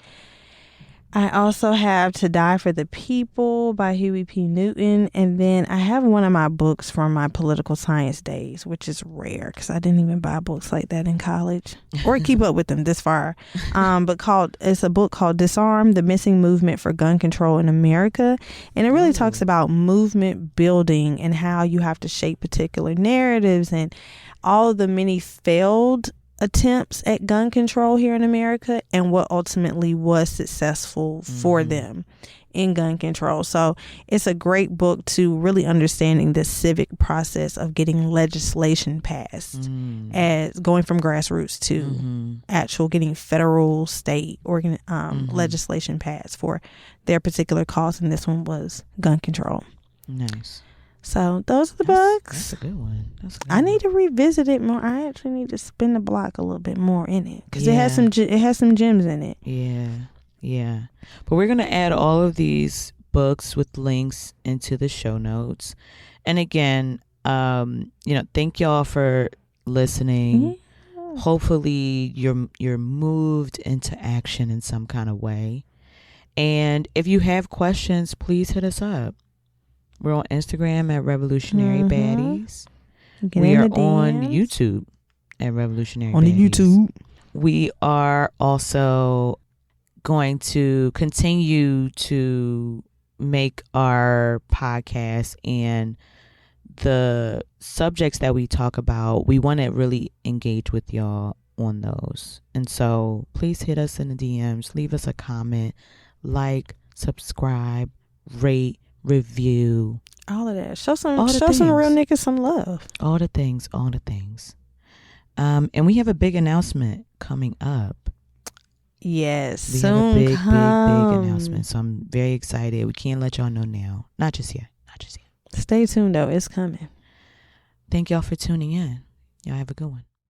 Speaker 2: I also have To Die for the People by Huey P. Newton. And then I have one of my books from my political science days, which is rare because I didn't even buy books like that in college or keep up with them this far. But it's a book called Disarm: The Missing Movement for Gun Control in America. And it really talks about movement building and how you have to shape particular narratives and all the many failed attempts at gun control here in America and what ultimately was successful for them in gun control. So it's a great book to really understanding the civic process of getting legislation passed, as going from grassroots to actual getting federal, state legislation passed for their particular cause. And this one was gun control.
Speaker 1: Nice.
Speaker 2: So those are the books.
Speaker 1: That's a good one.
Speaker 2: I need to revisit it more. I actually need to spin the block a little bit more in it because it has some gems in it.
Speaker 1: Yeah. But we're gonna add all of these books with links into the show notes. And again, thank y'all for listening. Yeah. Hopefully, you're moved into action in some kind of way. And if you have questions, please hit us up. We're on Instagram at Revolutionary Baddies. We are on YouTube at Revolutionary Baddies. On the YouTube. We are also going to continue to make our podcast and the subjects that we talk about. We want to really engage with y'all on those. And so please hit us in the DMs. Leave us a comment. Like, subscribe, rate, review,
Speaker 2: all of that. Show some real niggas some love.
Speaker 1: All the things. And we have a big announcement coming up.
Speaker 2: Yes,
Speaker 1: we have a big announcement. So I'm very excited. We can't let y'all know now. Not just yet.
Speaker 2: Stay tuned though. It's coming.
Speaker 1: Thank y'all for tuning in. Y'all have a good one.